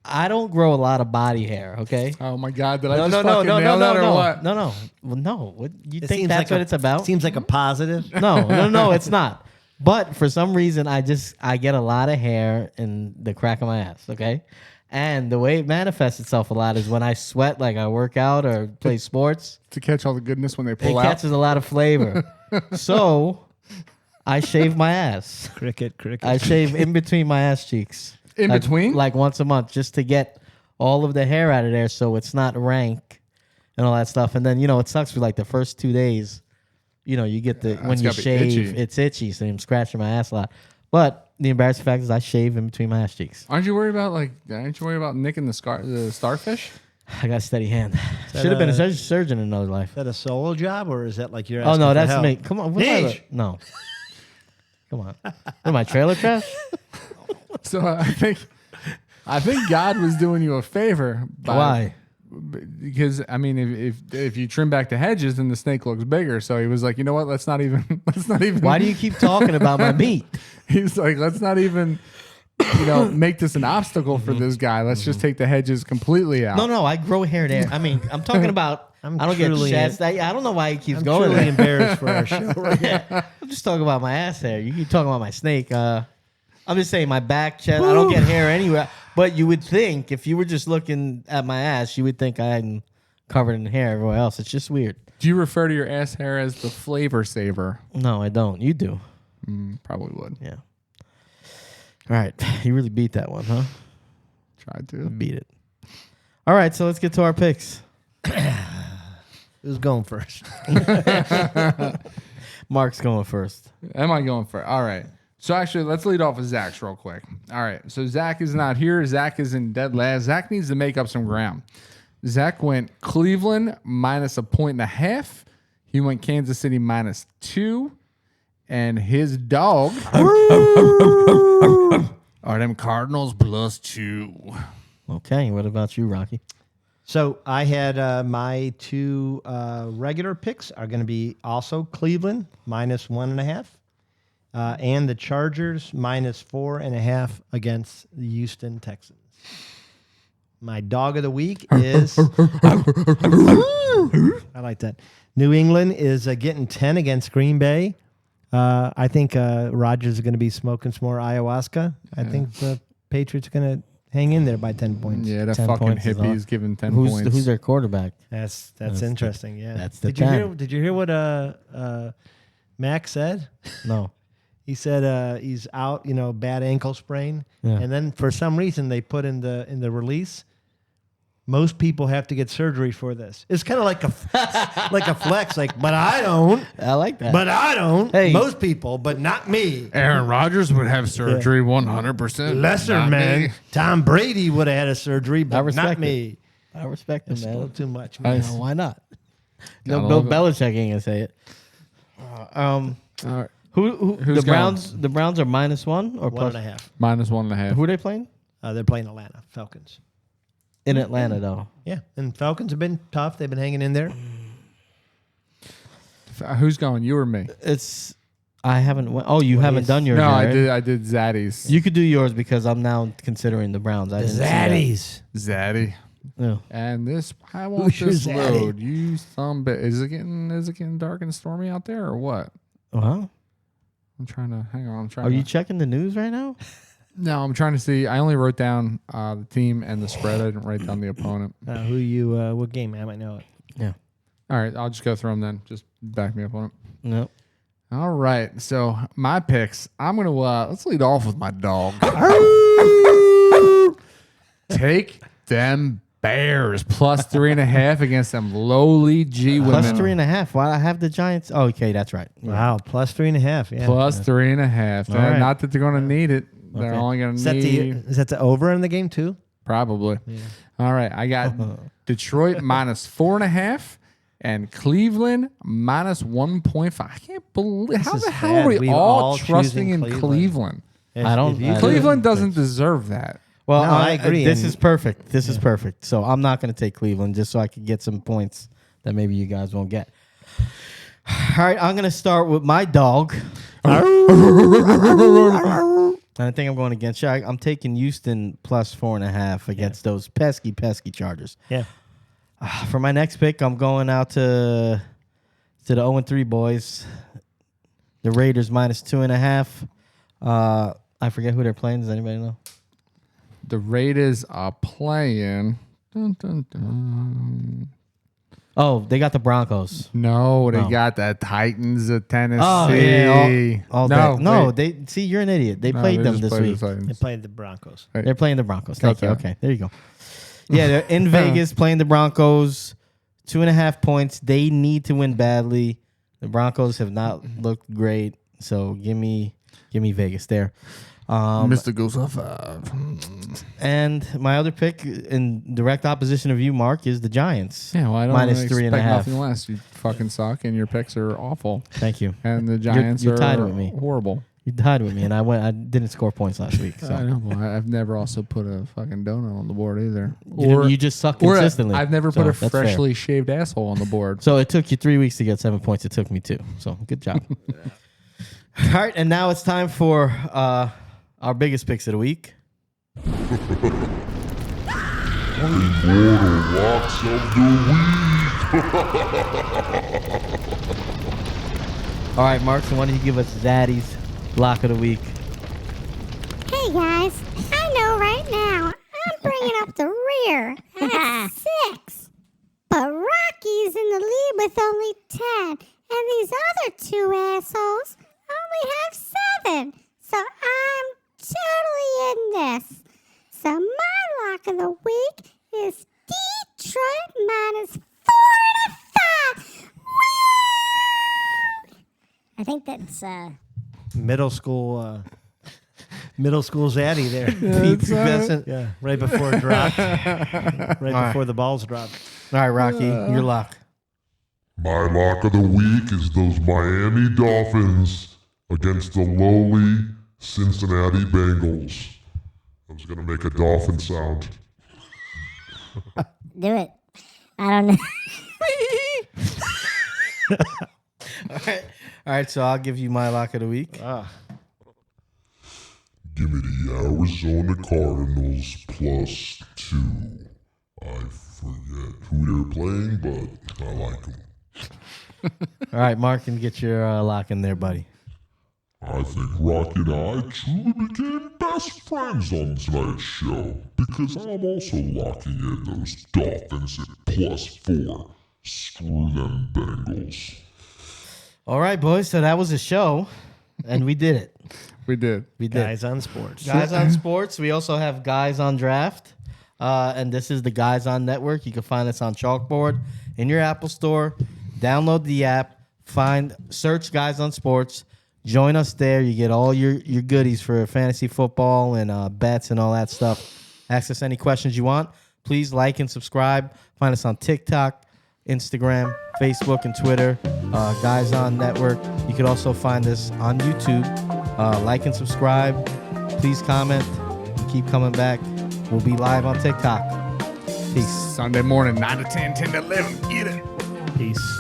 I don't grow a lot of body hair, okay? Oh my God! Did I No. just fucking nail that or what? No. Well, no. What you It think seems that's like what it's about? Seems like a positive. No, it's not. But for some reason, I get a lot of hair in the crack of my ass, okay? And the way it manifests itself a lot is when I sweat, like I work out or play sports, To catch all the goodness when they it pull out. catches a lot of flavor. So I shave my ass. Cricket. I shave in between my ass cheeks. In Like- between? Like once a month, just to get all of the hair out of there so it's not rank and all that stuff. And then, it sucks for like the first 2 days. You get when it's you gotta be shave, itchy. it's itchy, so I'm scratching my ass a lot. But the embarrassing fact is I shave in between my ass cheeks. Aren't you worried about nicking the starfish? I got a steady hand. that Should have been a a- surgeon in another life. Is that a solo job or is that like you're Oh, asking no, for that's help? me. Come on. What am I Niche. no. Come on. What am I, trailer trash? So I think God was doing you a favor. Why? Because if you trim back the hedges, then the snake looks bigger. So he was like, you know what? Let's not even. Why do you keep talking about my meat? He's like, let's not even. Make this an obstacle for this guy. Let's just take the hedges completely out. No, I grow hair there. I mean, I'm talking about I don't get chest. I don't know why he keeps I'm going. truly embarrassed for our show right now. I'm just talking about my ass hair. You keep talking about my snake. I'm just saying my back, chest. I don't get hair anywhere. But you would think if you were just looking at my ass, you would think I hadn't covered in hair everywhere else. It's just weird. Do you refer to your ass hair as the flavor saver? No, I don't. You do. Probably would. Yeah. All right. You really beat that one, huh? Tried to. Beat it. All right. So let's get to our picks. Who's going first? Mark's going first. Am I going first? All right. So actually, let's lead off with Zach's real quick. All right. So Zach is not here. Zach is in dead last. Zach needs to make up some ground. Zach went Cleveland minus 1.5. He went Kansas City -2. And his dog are them Cardinals +2. Okay. What about you, Rocky? So I had my two regular picks are going to be also Cleveland -1.5. And the Chargers -4.5 against the Houston Texans. My dog of the week is I like that. New England is getting 10 against Green Bay. I think Rodgers is going to be smoking some more ayahuasca. I think the Patriots are going to hang in there by 10 points. Yeah, that 10 fucking points is hippie all. is giving 10 points. Who's their quarterback? That's That's interesting. Yeah, that's the did you hear? 10. Did you hear what Max said? No. He said he's out, bad ankle sprain, Yeah. and then for some reason they put in the release. Most people have to get surgery for this. It's kind of like a flex, but I don't. I like that. But I don't. Hey. Most people, but not me. Aaron Rodgers would have surgery 100%. Lesser not man. me. Tom Brady would have had a surgery, but respect not me. I respect him, It's a little man. too much. You Man. know, why not? Gotta No, love it. Belichick ain't gonna say it. All right. the Who's Browns? The Browns are -1 or plus? 1.5. -1.5. Who are they playing? They're playing Atlanta Falcons. In Atlanta, though. Yeah, and Falcons have been tough. They've been hanging in there. Who's going? You or me? I haven't. You haven't done yours. No, yet, I right? did. I did Zaddy's. You could do yours because I'm now considering the Browns. I didn't see that. Zaddy. Yeah. And this, I want Who's your this Zaddy? load. You some bit. Is it getting dark and stormy out there or what? Huh? I'm trying to hang on. I'm trying. Are to, you checking the news right now? No, I'm trying to see. I only wrote down the team and the spread. I didn't write down the opponent. What game? I might know it. Yeah. All right, I'll just go through them then. Just back me up on it. No. All right, so my picks. I'm gonna let's lead off with my dog. Take them Bears +3.5 against them lowly G women. +3.5. Why I have the Giants? Oh, okay, that's right. Yeah. Wow, +3.5. Yeah. +3.5. All right. Not that they're gonna need it. They're Okay. only gonna Is that need is that the over in the game too? probably. Yeah. All right, I got Detroit -4.5. And Cleveland -1.5. I can't believe how is the hell bad. are we We've all all trusting choosing in Cleveland. Cleveland? I don't- If you I could- Cleveland doesn't deserve that. Well, No, I agree. This And- is perfect. This is perfect. So I'm not going to take Cleveland just so I can get some points that maybe you guys won't get. All right, I'm going to start with my dog. And I think I'm going against you. I'm taking Houston +4.5 against those pesky Chargers. Yeah. For my next pick, I'm going out to the 0-3 boys. The Raiders -2.5. I forget who they're playing. Does anybody know? The Raiders are playing. Dun, dun, dun. Oh, they got the Broncos. No, they No. got the Titans of Tennessee. Oh, yeah. All no, day. No, wait. they see you're an idiot. They No, played they them just this played week. the They Titans. played the Broncos. They're playing the Broncos. Thank you. that. Okay, there you go. Yeah, they're in Vegas playing the Broncos. 2.5 points. They need to win badly. The Broncos have not looked great, so give me Vegas there. Mr. Goose off 5. And my other pick in direct opposition of you, Mark, is the Giants. Yeah, well, I don't expect -3.5. nothing less. You fucking suck, and your picks are awful. Thank you. And the Giants you're are tied with me. horrible. You tied with me, and I didn't score points last week. I So know. Well, I've never also put a fucking donut on the board either. you just suck consistently. I've never So put a that's fair. freshly shaved asshole on the board. So it took you 3 weeks to get 7 points. It took me 2. So good job. All right, and now it's time for our biggest picks of the week. Immortal Locks of the Week. All right, Mark, so why don't you give us Zaddy's lock of the week? Hey guys, I know right now I'm bringing up the rear at 6. But Rocky's in the lead with only 10. And these other 2 assholes only have 7. So I'm totally in this. So my lock of the week is Detroit minus 4.5. Woo! I think that's Middle school Zaddy there. Pubescent. Yeah, right before it dropped. Before the balls dropped. All right, Rocky, your lock. My lock of the week is those Miami Dolphins against the lowly Cincinnati Bengals. I was going to make a dolphin sound. do it. I don't know. All right, so I'll give you my lock of the week. Give me the Arizona Cardinals plus 2. I forget who they're playing, but I like them. All right, Mark, can get your lock in there, buddy. I think Rocky and I truly became best friends on tonight's show because I'm also locking in those Dolphins at plus 4. Screw them Bengals. All right, boys, so that was a show, and we did it. We did. We did. Guys on Sports. Guys on Sports. We also have Guys on Draft, and this is the Guys on Network. You can find us on Chalkboard in your Apple Store. Download the app. Search Guys on Sports. Join us there. You get all your goodies for fantasy football and bets and all that stuff. Ask us any questions you want. Please like and subscribe. Find us on TikTok, Instagram, Facebook, and Twitter. Guys on Network. You could also find us on YouTube. Like and subscribe. Please comment. Keep coming back. We'll be live on TikTok. Peace. Sunday morning, 9 to 10, 10 to 11. Get it. Peace.